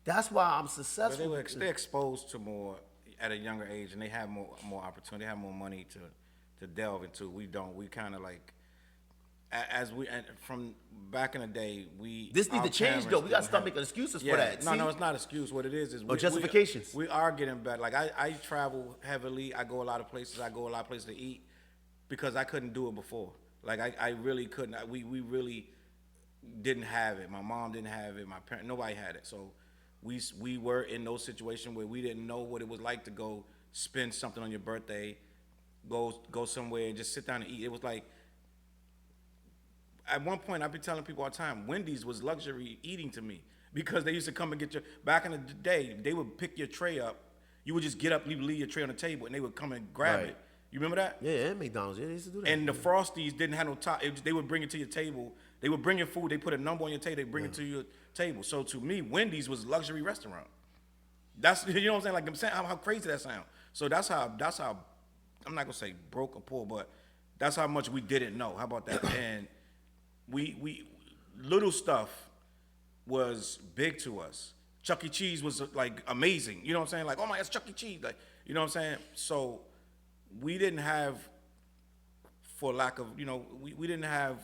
That's why I'm successful. They're exposed to more at a younger age, and they have more opportunity. They have more money to delve into. We don't. We kind of like, from back in the day, this needs to change though. We got to start making excuses for that. No, it's not excuse. What it is justifications. We are getting better. Like I travel heavily. I go a lot of places. I go a lot of places to eat because I couldn't do it before. Like I really couldn't. We really didn't have it. My mom didn't have it. My parents, nobody had it. So we were in those situations where we didn't know what it was like to go spend something on your birthday, go somewhere and just sit down and eat. It was like, at one point, I've been telling people all the time, Wendy's was luxury eating to me because they used to come and get back in the day, they would pick your tray up. You would just get up, leave your tray on the table, and they would come and grab it. You remember that? Yeah, and McDonald's, yeah, they used to do that. And the Frosties didn't have no top. They would bring it to your table. They would bring your food. They put a number on your table. They bring it to your table. So to me, Wendy's was a luxury restaurant. That's, you know what I'm saying? Like I'm saying, how crazy that sound. So that's how. I'm not gonna say broke or poor, but that's how much we didn't know. How about that? And we little stuff was big to us. Chuck E. Cheese was like amazing. You know what I'm saying? Like, oh my, that's Chuck E. Cheese. Like, you know what I'm saying? So we didn't have, for lack of, we didn't have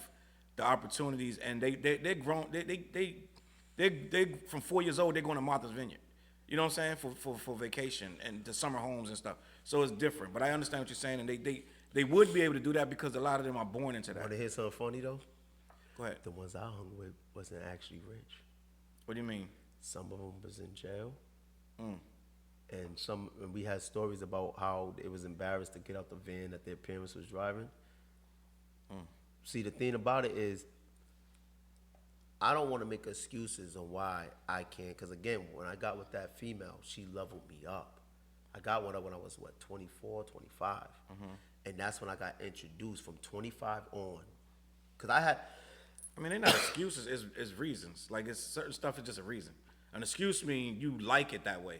the opportunities, and they're grown. They from 4 years old, they're going to Martha's Vineyard. You know what I'm saying? For vacation and the summer homes and stuff. So it's different. But I understand what you're saying, and they would be able to do that because a lot of them are born into that. Want to hear something funny though? Go ahead. The ones I hung with wasn't actually rich. What do you mean? Some of them was in jail. and we had stories about how it was embarrassed to get out the van that their parents was driving. See, the thing about it is, I don't want to make excuses on why I can't. Because again, when I got with that female, she leveled me up. I got with her when I was, 24, 25. And that's when I got introduced from 25 on. Because I mean, they're not excuses. It's reasons. Like, it's certain stuff is just a reason. An excuse means you like it that way.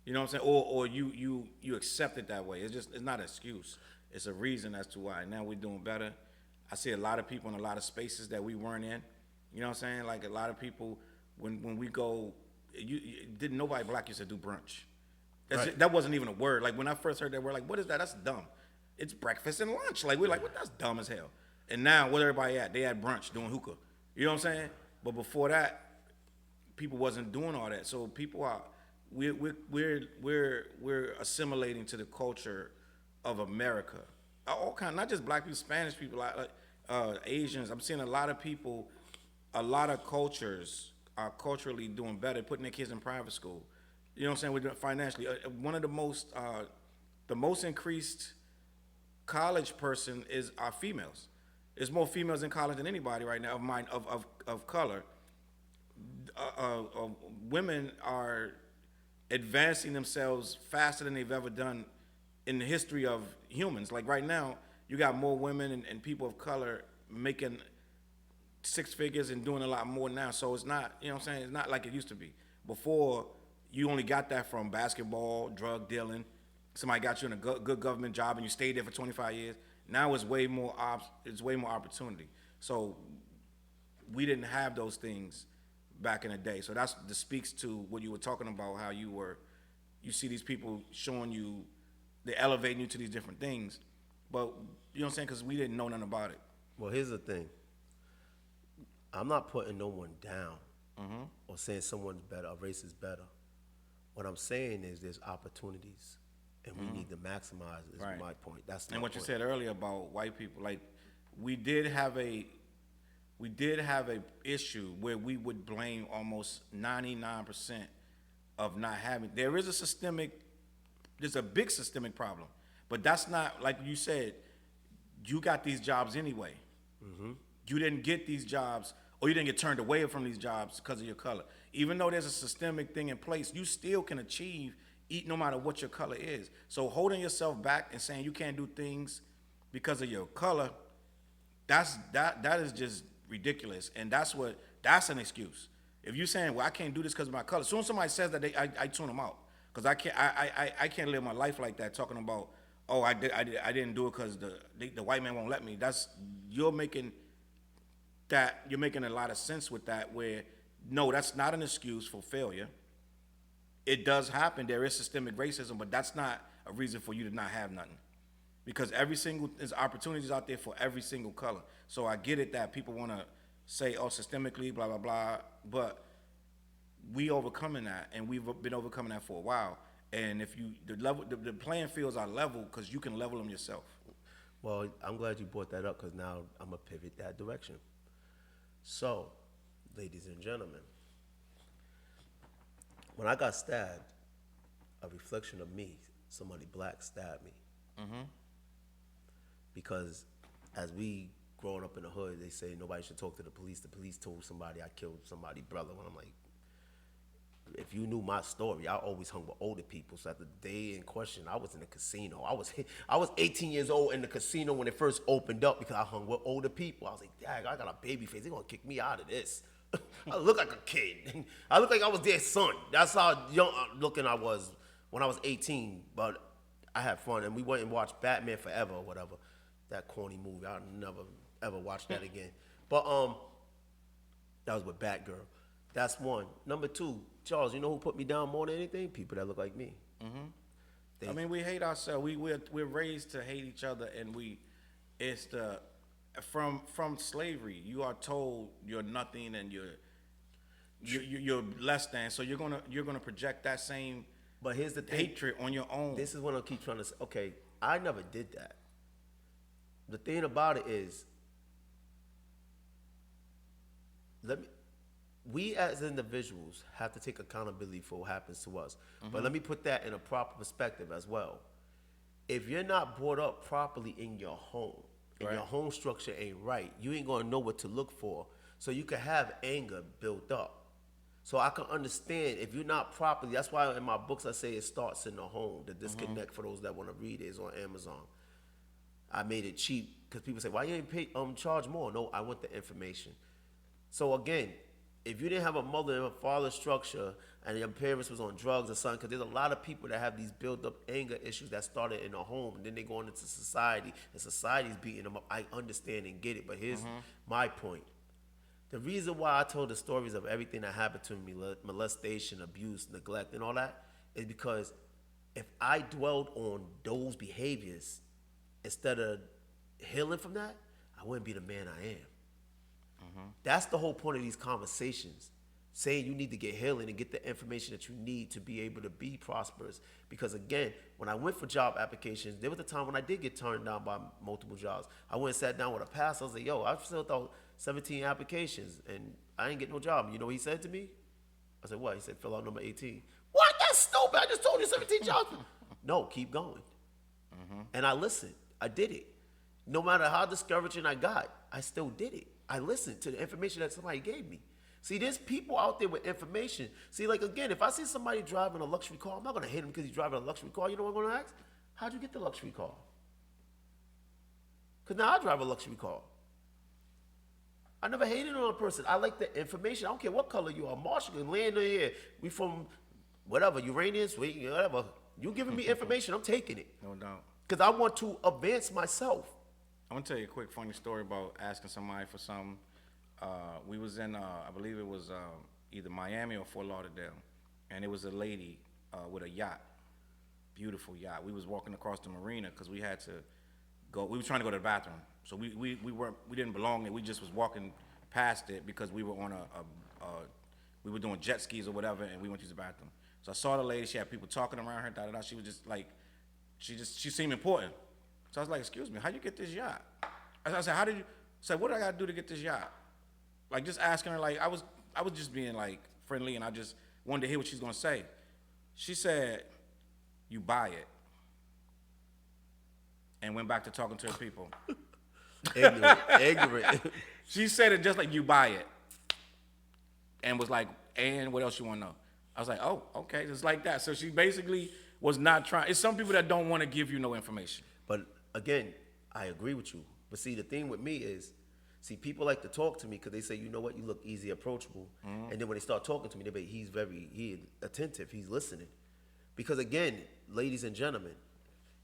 You know what I'm saying? Or you accept it that way. It's not an excuse. It's a reason as to why. Now we're doing better. I see a lot of people in a lot of spaces that we weren't in. You know what I'm saying? Like, a lot of people, when we go, didn't nobody black used to do brunch. Right. That wasn't even a word. Like, when I first heard that word, like, what is that? That's dumb. It's breakfast and lunch. Like, we're like, what? That's dumb as hell. And now, where everybody at? They at brunch doing hookah. You know what I'm saying? But before that, people wasn't doing all that. So people are, we're assimilating to the culture of America. All kind, not just black people, Spanish people, like Asians. I'm seeing a lot of people, a lot of cultures are culturally doing better, putting their kids in private school. You know what I'm saying? We're doing financially. One of the most increased college person is our females. There's more females in college than anybody right now of color. Women are advancing themselves faster than they've ever done in the history of humans. Like right now, you got more women and people of color making six figures and doing a lot more now. So it's not, you know what I'm saying? It's not like it used to be. Before, you only got that from basketball, drug dealing. Somebody got you in a good government job and you stayed there for 25 years. Now it's way more opportunity. So we didn't have those things back in the day. So that speaks to what you were talking about, how you see these people showing you, they're elevating you to these different things. But, you know what I'm saying, because we didn't know nothing about it. Well, here's the thing. I'm not putting no one down or saying someone's better, a race is better. What I'm saying is there's opportunities, and we need to maximize. Is Right. my point. That's my And what point. you said earlier about white people, like we did have a issue where we would blame almost 99% of not having. There's a big systemic problem, but that's not, like you said, you got these jobs anyway. You didn't get these jobs, or you didn't get turned away from these jobs because of your color. Even though there's a systemic thing in place, you still can achieve no matter what your color is. So holding yourself back and saying you can't do things because of your color, that is just ridiculous. And that's an excuse. If you're saying, well, I can't do this because of my color, as soon as somebody says that, I tune them out. Because I can't live my life like that, talking about, oh, I didn't do it because the white man won't let me. You're making a lot of sense with that, where no, that's not an excuse for failure. It does happen. There is systemic racism, but that's not a reason for you to not have nothing. Because there's opportunities out there for every single color. So I get it that people want to say, oh, systemically, blah, blah, blah. But we overcoming that, and we've been overcoming that for a while. And if the playing fields are level because you can level them yourself. Well, I'm glad you brought that up because now I'm going to pivot that direction. So, ladies and gentlemen, when I got stabbed, a reflection of me, somebody black stabbed me. Because as we growing up in the hood, they say nobody should talk to the police. The police told somebody I killed somebody's brother. When I'm like, if you knew my story, I always hung with older people. So at the day in question, I was in a casino. I was 18 years old in the casino when it first opened up because I hung with older people. I was like, dang, I got a baby face. They're going to kick me out of this. I look like a kid. I look like I was their son. That's how young looking I was when I was 18. But I had fun, and we went and watched Batman Forever or whatever. That corny movie. I'll never, ever watch that again. But that was with Batgirl. That's one. Number two, Charles, you know who put me down more than anything? People that look like me. I mean, we hate ourselves. We're raised to hate each other, and it's from slavery. You are told you're nothing and you're less than. So you're gonna project that same. But here's the thing. Hatred on your own. This is what I keep trying to say. Okay, I never did that. The thing about it is, we as individuals have to take accountability for what happens to us. But let me put that in a proper perspective as well. If you're not brought up properly in your home, and Right. your home structure ain't right, you ain't gonna know what to look for. So you can have anger built up. So I can understand if you're not properly. That's why in my books I say it starts in the home. The disconnect for those that want to read it is on Amazon. I made it cheap because people say, "Why you ain't pay charge more?" No, I want the information. So again, if you didn't have a mother and a father structure and your parents was on drugs or something, because there's a lot of people that have these built up anger issues that started in the home and then they go into society and society's beating them up. I understand and get it, but here's my point. The reason why I told the stories of everything that happened to me, molestation, abuse, neglect, and all that, is because if I dwelled on those behaviors instead of healing from that, I wouldn't be the man I am. That's the whole point of these conversations. Saying you need to get healing and get the information that you need to be able to be prosperous. Because again, when I went for job applications, there was a time when I did get turned down by multiple jobs. I went and sat down with a pastor. I was like, yo, I've filled out 17 applications and I ain't get no job. You know what he said to me? I said, what? He said, fill out number 18. What? That's stupid. I just told you 17 jobs. No, keep going. And I listened. I did it. No matter how discouraging I got, I still did it. I listened to the information that somebody gave me. See, there's people out there with information. See, like, again, if I see somebody driving a luxury car, I'm not going to hate him because he's driving a luxury car. You know what I'm going to ask? How'd you get the luxury car? Because now I drive a luxury car. I never hated on a person. I like the information. I don't care what color you are. Marshall, land in here. We from whatever, Uranians, whatever. You giving me information, I'm taking it. No doubt. Because I want to advance myself. I'm gonna tell you a quick funny story about asking somebody for something. We was in, I believe it was either Miami or Fort Lauderdale, and it was a lady with a yacht, beautiful yacht. We was walking across the marina because we had to go. We were trying to go to the bathroom, so we didn't belong there. We just was walking past it because we were on we were doing jet skis or whatever, and we went to use the bathroom. So I saw the lady. She had people talking around her. Da da da. She was just like, she seemed important. So I was like, excuse me, how you get this yacht? I said, how did you? I said, what do I got to do to get this yacht? Like, just asking her, like, I was just being, like, friendly, and I just wanted to hear what she's going to say. She said, you buy it. And went back to talking to her people. Ignorant. She said it just like, you buy it. And was like, and what else you want to know? I was like, oh, okay, just like that. So she basically was not trying. It's some people that don't want to give you no information. But again, I agree with you. But see, the thing with me is, see, people like to talk to me because they say, you know what, you look easy approachable. And then when they start talking to me, they be, he's attentive, he's listening. Because again, ladies and gentlemen,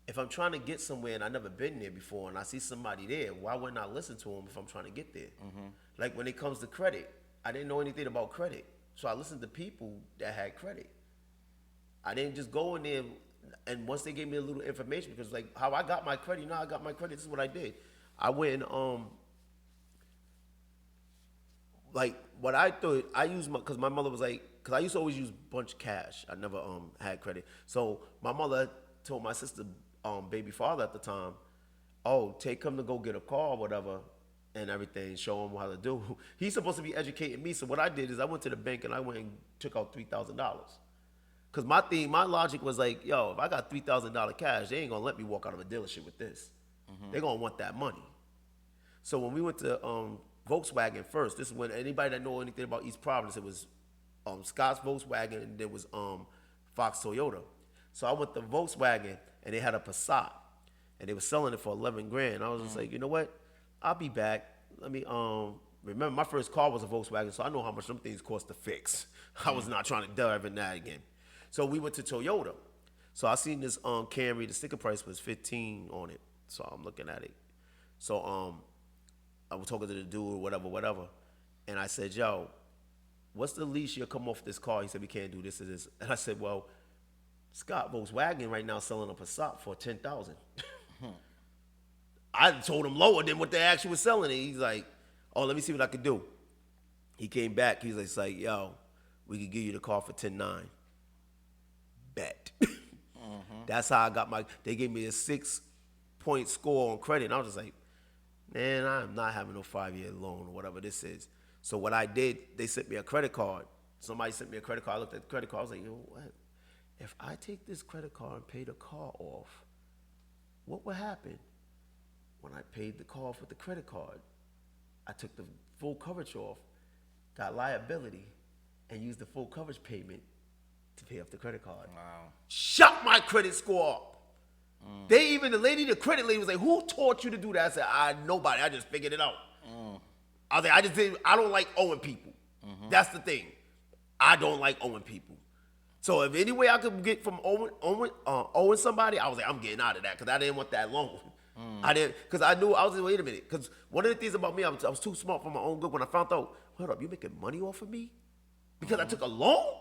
if I'm trying to get somewhere and I've never been there before and I see somebody there, why wouldn't I listen to them if I'm trying to get there? Like when it comes to credit, I didn't know anything about credit. So I listened to people that had credit. I didn't just go in there and once they gave me a little information, because like how I got my credit, you know how I got my credit, this is what I did. I went like what I thought, I used because my mother was like, because I used to always use bunch cash. I never had credit. So my mother told my sister, baby father at the time, oh, take him to go get a car or whatever and everything, show him how to do. He's supposed to be educating me. So what I did is I went to the bank and I went and took out $3,000. Because my logic was like, yo, if I got $3,000 cash, they ain't going to let me walk out of a dealership with this. They're going to want that money. So when we went to Volkswagen first, this is when anybody that know anything about East Providence, it was Scott's Volkswagen and there was Fox Toyota. So I went to Volkswagen and they had a Passat and they were selling it for 11 grand. I was just like, you know what? I'll be back. Let me remember my first car was a Volkswagen, so I know how much them things cost to fix. I was not trying to dive in that again. So we went to Toyota. So I seen this Camry, the sticker price was 15 on it. So I'm looking at it. So I was talking to the dude, whatever. And I said, yo, what's the least you'll come off this car? He said, we can't do this and this. And I said, well, Scott Volkswagen right now selling a Passat for $10,000. I told him lower than what they actually was selling it. He's like, oh, let me see what I could do. He came back. He's like, yo, we could give you the car for $10,900. Bet. That's how I got they gave me a 6-point score on credit. And I was just like, man, I'm not having no 5-year loan or whatever this is. So what I did, they sent me a credit card. Somebody sent me a credit card. I looked at the credit card. I was like, you know what? If I take this credit card and pay the car off, what would happen? When I paid the car off with the credit card, I took the full coverage off, got liability, and used the full coverage payment to pay off the credit card. Wow. Shot my credit score up. The credit lady was like, who taught you to do that? I said, nobody. I just figured it out. I was like, I don't like owing people. That's the thing. I don't like owing people. So if any way I could get from owing somebody, I was like, I'm getting out of that because I didn't want that loan. I didn't, because I knew, I was like, wait a minute. Because one of the things about me, I was too smart for my own good when I found out, hold up, you making money off of me? Because I took a loan?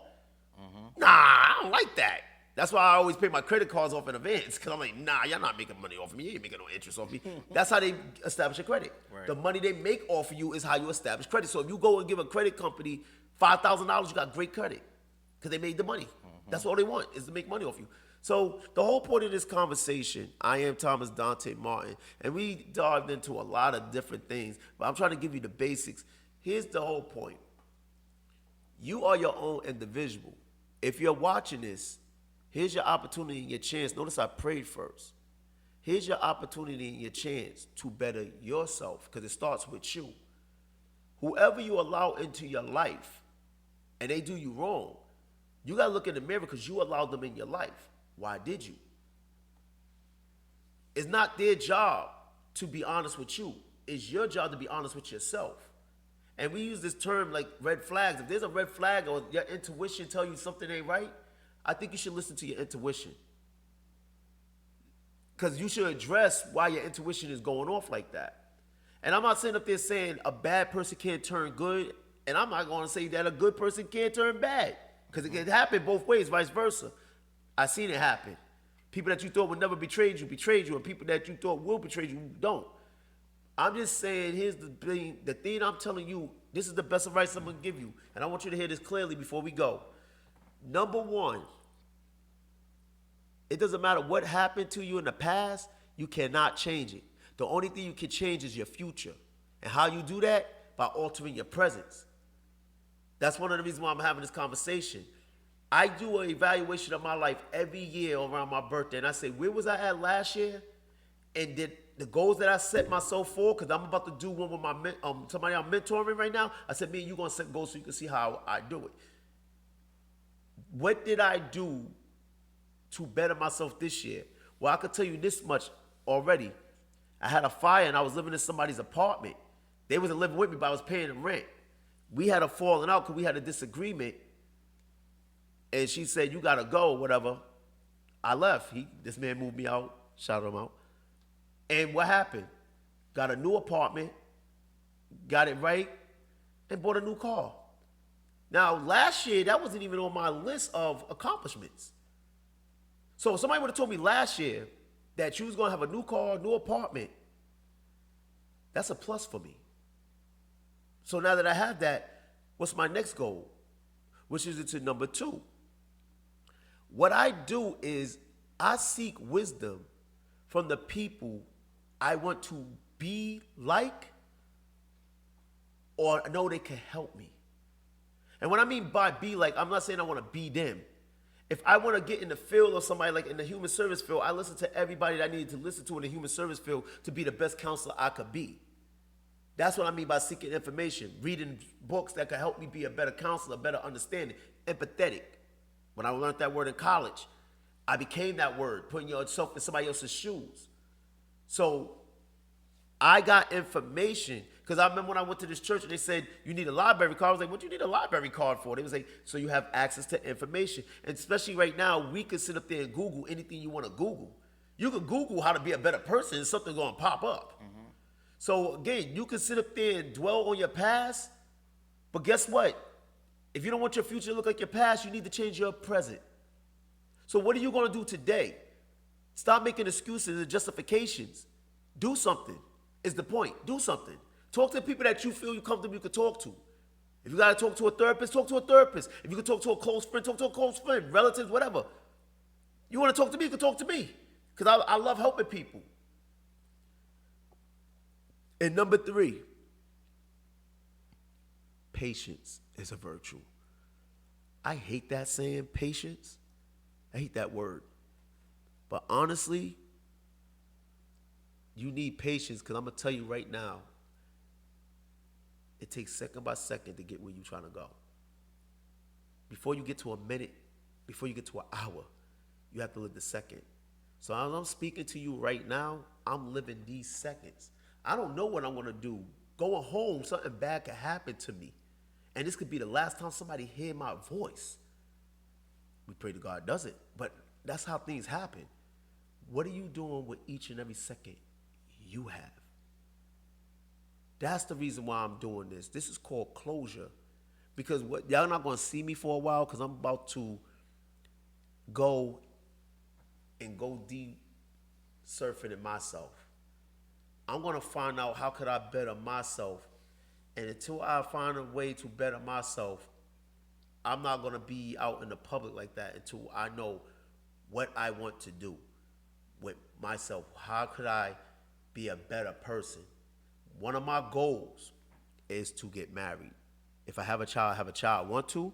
Nah, I don't like that. That's why I always pay my credit cards off in advance. Because I'm like, nah, y'all not making money off of me. You ain't making no interest off me. That's how they establish your credit. Right. The money they make off of you is how you establish credit. So if you go and give a credit company $5,000, you got great credit. Because they made the money. That's all they want, is to make money off you. So the whole point of this conversation, I am Thomas Dante Martin, and we dived into a lot of different things, but I'm trying to give you the basics. Here's the whole point. You are your own individual. If you're watching this, here's your opportunity and your chance. Notice I prayed first. Here's your opportunity and your chance to better yourself, because it starts with you. Whoever you allow into your life, and they do you wrong, you got to look in the mirror because you allowed them in your life. Why did you? It's not their job to be honest with you. It's your job to be honest with yourself. And we use this term like red flags. If there's a red flag or your intuition tell you something ain't right, I think you should listen to your intuition. Because you should address why your intuition is going off like that. And I'm not sitting up there saying a bad person can't turn good, and I'm not going to say that a good person can't turn bad. Because it can happen both ways, vice versa. I've seen it happen. People that you thought would never betray you, and people that you thought will betray you, don't. I'm just saying, here's the thing I'm telling you, this is the best advice I'm going to give you. And I want you to hear this clearly before we go. Number one, it doesn't matter what happened to you in the past, you cannot change it. The only thing you can change is your future. And how you do that? By altering your presence. That's one of the reasons why I'm having this conversation. I do an evaluation of my life every year around my birthday, and I say, where was I at last year? And did the goals that I set myself for, because I'm about to do one with my somebody I'm mentoring right now, I said, me and you going to set goals so you can see how I do it. What did I do to better myself this year? Well, I could tell you this much already. I had a fire, and I was living in somebody's apartment. They wasn't living with me, but I was paying them rent. We had a falling out because we had a disagreement. And she said, you got to go, whatever. I left. This man moved me out, shouted him out. And what happened? Got a new apartment, got it right, and bought a new car. Now, last year, that wasn't even on my list of accomplishments. So if somebody would have told me last year that you was going to have a new car, new apartment, that's a plus for me. So now that I have that, what's my next goal? Which is into number 2. What I do is I seek wisdom from the people I want to be like or know they can help me. And what I mean by be like, I'm not saying I want to be them. If I want to get in the field of somebody like in the human service field, I listen to everybody that I needed to listen to in the human service field to be the best counselor I could be. That's what I mean by seeking information, reading books that could help me be a better counselor, better understanding, empathetic. When I learned that word in college, I became that word, putting yourself in somebody else's shoes. So I got information, because I remember when I went to this church and they said, you need a library card. I was like, what do you need a library card for? They was like, so you have access to information. And especially right now, we can sit up there and Google anything you want to Google. You can Google how to be a better person and something's going to pop up. Mm-hmm. So again, you can sit up there and dwell on your past, but guess what? If you don't want your future to look like your past, you need to change your present. So what are you going to do today? Stop making excuses and justifications. Do something is the point. Do something. Talk to people that you feel you're comfortable you can talk to. If you got to talk to a therapist, talk to a therapist. If you can talk to a close friend, talk to a close friend, relatives, whatever. You want to talk to me, you can talk to me. Because I love helping people. And number 3, patience is a virtue. I hate that saying, patience. I hate that word. But honestly, you need patience because I'm going to tell you right now, it takes second by second to get where you're trying to go. Before you get to a minute, before you get to an hour, you have to live the second. So as I'm speaking to you right now, I'm living these seconds. I don't know what I'm going to do. Going home, something bad could happen to me. And this could be the last time somebody hear my voice. We pray to God doesn't, but that's how things happen. What are you doing with each and every second you have? That's the reason why I'm doing this. This is called closure. Because what y'all not going to see me for a while because I'm about to go deep surfing in myself. I'm going to find out how could I better myself. And until I find a way to better myself, I'm not going to be out in the public like that until I know what I want to do with myself. How could I be a better person? One of my goals is to get married. If I have a child, I have a child. I want to.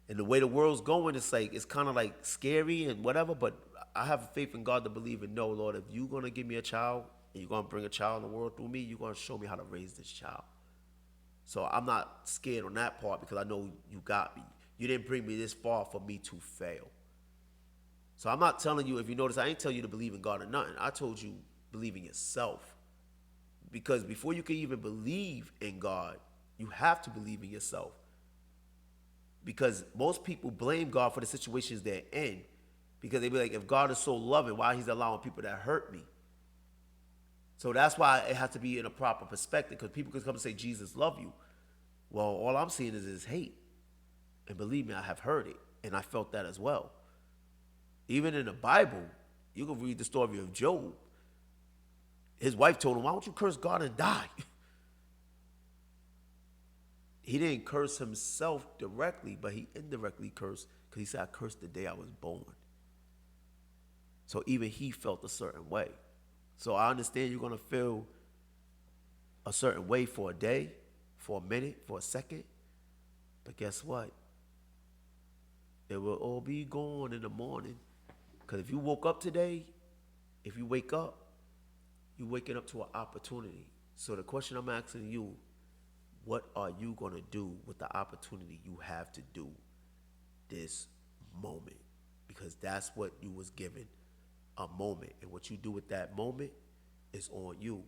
And the way the world's going, it's kind of like scary and whatever, but I have faith in God to believe and know, Lord, if you're going to give me a child and you're going to bring a child in the world through me, you're going to show me how to raise this child. So I'm not scared on that part because I know you got me. You didn't bring me this far for me to fail. So I'm not telling you, if you notice, I ain't tell you to believe in God or nothing. I told you believe in yourself. Because before you can even believe in God, you have to believe in yourself. Because most people blame God for the situations they're in. Because they be like, if God is so loving, why he's allowing people that hurt me? So that's why it has to be in a proper perspective. Because people can come and say, Jesus love you. Well, all I'm seeing is his hate. And believe me, I have heard it. And I felt that as well. Even in the Bible, you can read the story of Job. His wife told him, why don't you curse God and die? He didn't curse himself directly, but he indirectly cursed because he said, I cursed the day I was born. So even he felt a certain way. So I understand you're going to feel a certain way for a day, for a minute, for a second. But guess what? It will all be gone in the morning. Because if you woke up today, if you wake up, you're waking up to an opportunity. So the question I'm asking you, what are you going to do with the opportunity you have to do this moment? Because that's what you was given, a moment. And what you do with that moment is on you.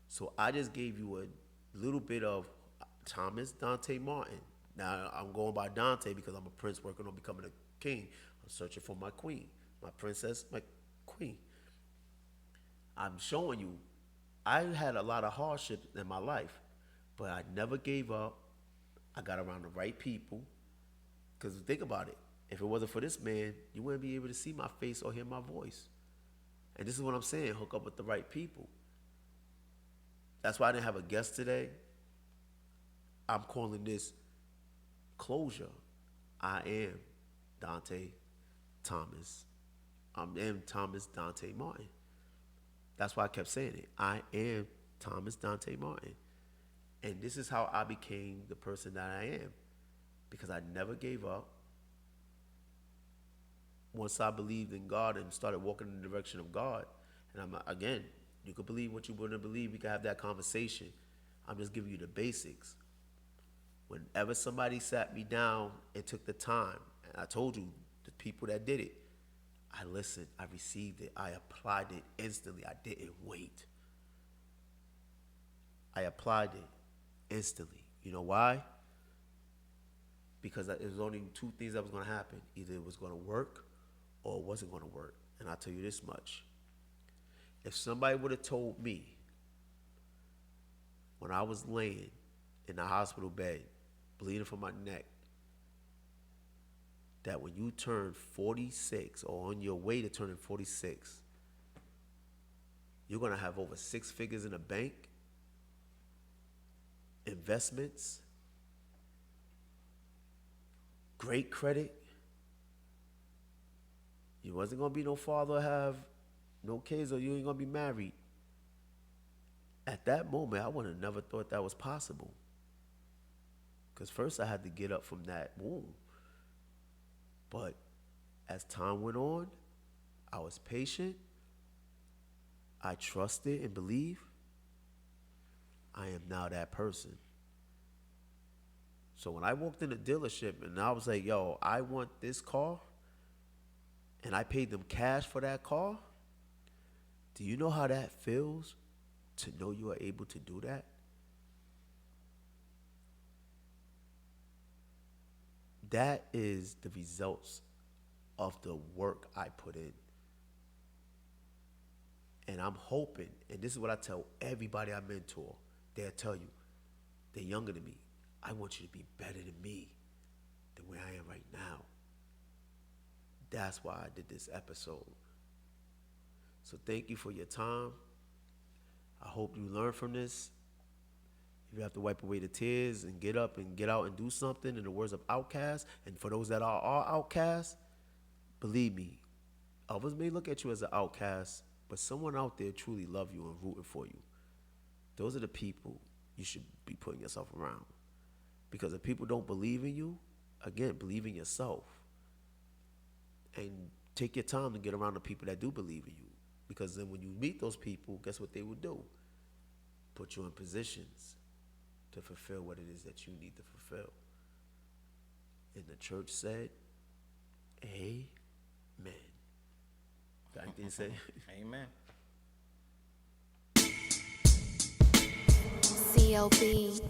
So I just gave you a little bit of Thomas Dante Martin. Now I'm going by Dante because I'm a prince working on becoming a king. I'm searching for my queen, my princess, my queen. I'm showing you, I had a lot of hardships in my life, but I never gave up. I got around the right people. Because think about it. If it wasn't for this man, you wouldn't be able to see my face or hear my voice. And this is what I'm saying, hook up with the right people. That's why I didn't have a guest today. I'm calling this closure. I am Dante Thomas. I am Thomas Dante Martin. That's why I kept saying it. I am Thomas Dante Martin. And this is how I became the person that I am. Because I never gave up. Once I believed in God and started walking in the direction of God, and again, you could believe what you wouldn't believe. We could have that conversation. I'm just giving you the basics. Whenever somebody sat me down and took the time, and I told you, the people that did it, I listened, I received it, I applied it instantly. I didn't wait. I applied it instantly. You know why? Because there was only two things that was going to happen. Either it was going to work or it wasn't going to work. And I'll tell you this much. If somebody would have told me when I was laying in the hospital bed, bleeding from my neck, that when you turn 46 or on your way to turning 46, you're going to have over 6 figures in the bank, investments, great credit. You wasn't going to be no father, have no kids, or you ain't going to be married. At that moment, I would have never thought that was possible. Because first I had to get up from that womb. But as time went on, I was patient. I trusted and believed. I am now that person. So when I walked in the dealership and I was like, yo, I want this car, and I paid them cash for that car, do you know how that feels to know you are able to do that? That is the results of the work I put in. And I'm hoping, and this is what I tell everybody I mentor, they'll tell you, they're younger than me. I want you to be better than me, than where I am right now. That's why I did this episode. So thank you for your time. I hope you learn from this. If you have to wipe away the tears and get up and get out and do something, in the words of Outkast, and for those that are outcasts, believe me, others may look at you as an outcast, but someone out there truly love you and rooting for you. Those are the people you should be putting yourself around. Because if people don't believe in you, again, believe in yourself. And take your time to get around the people that do believe in you. Because then when you meet those people, guess what they will do? Put you in positions to fulfill what it is that you need to fulfill. And the church said, amen. Dante said, amen. CLB.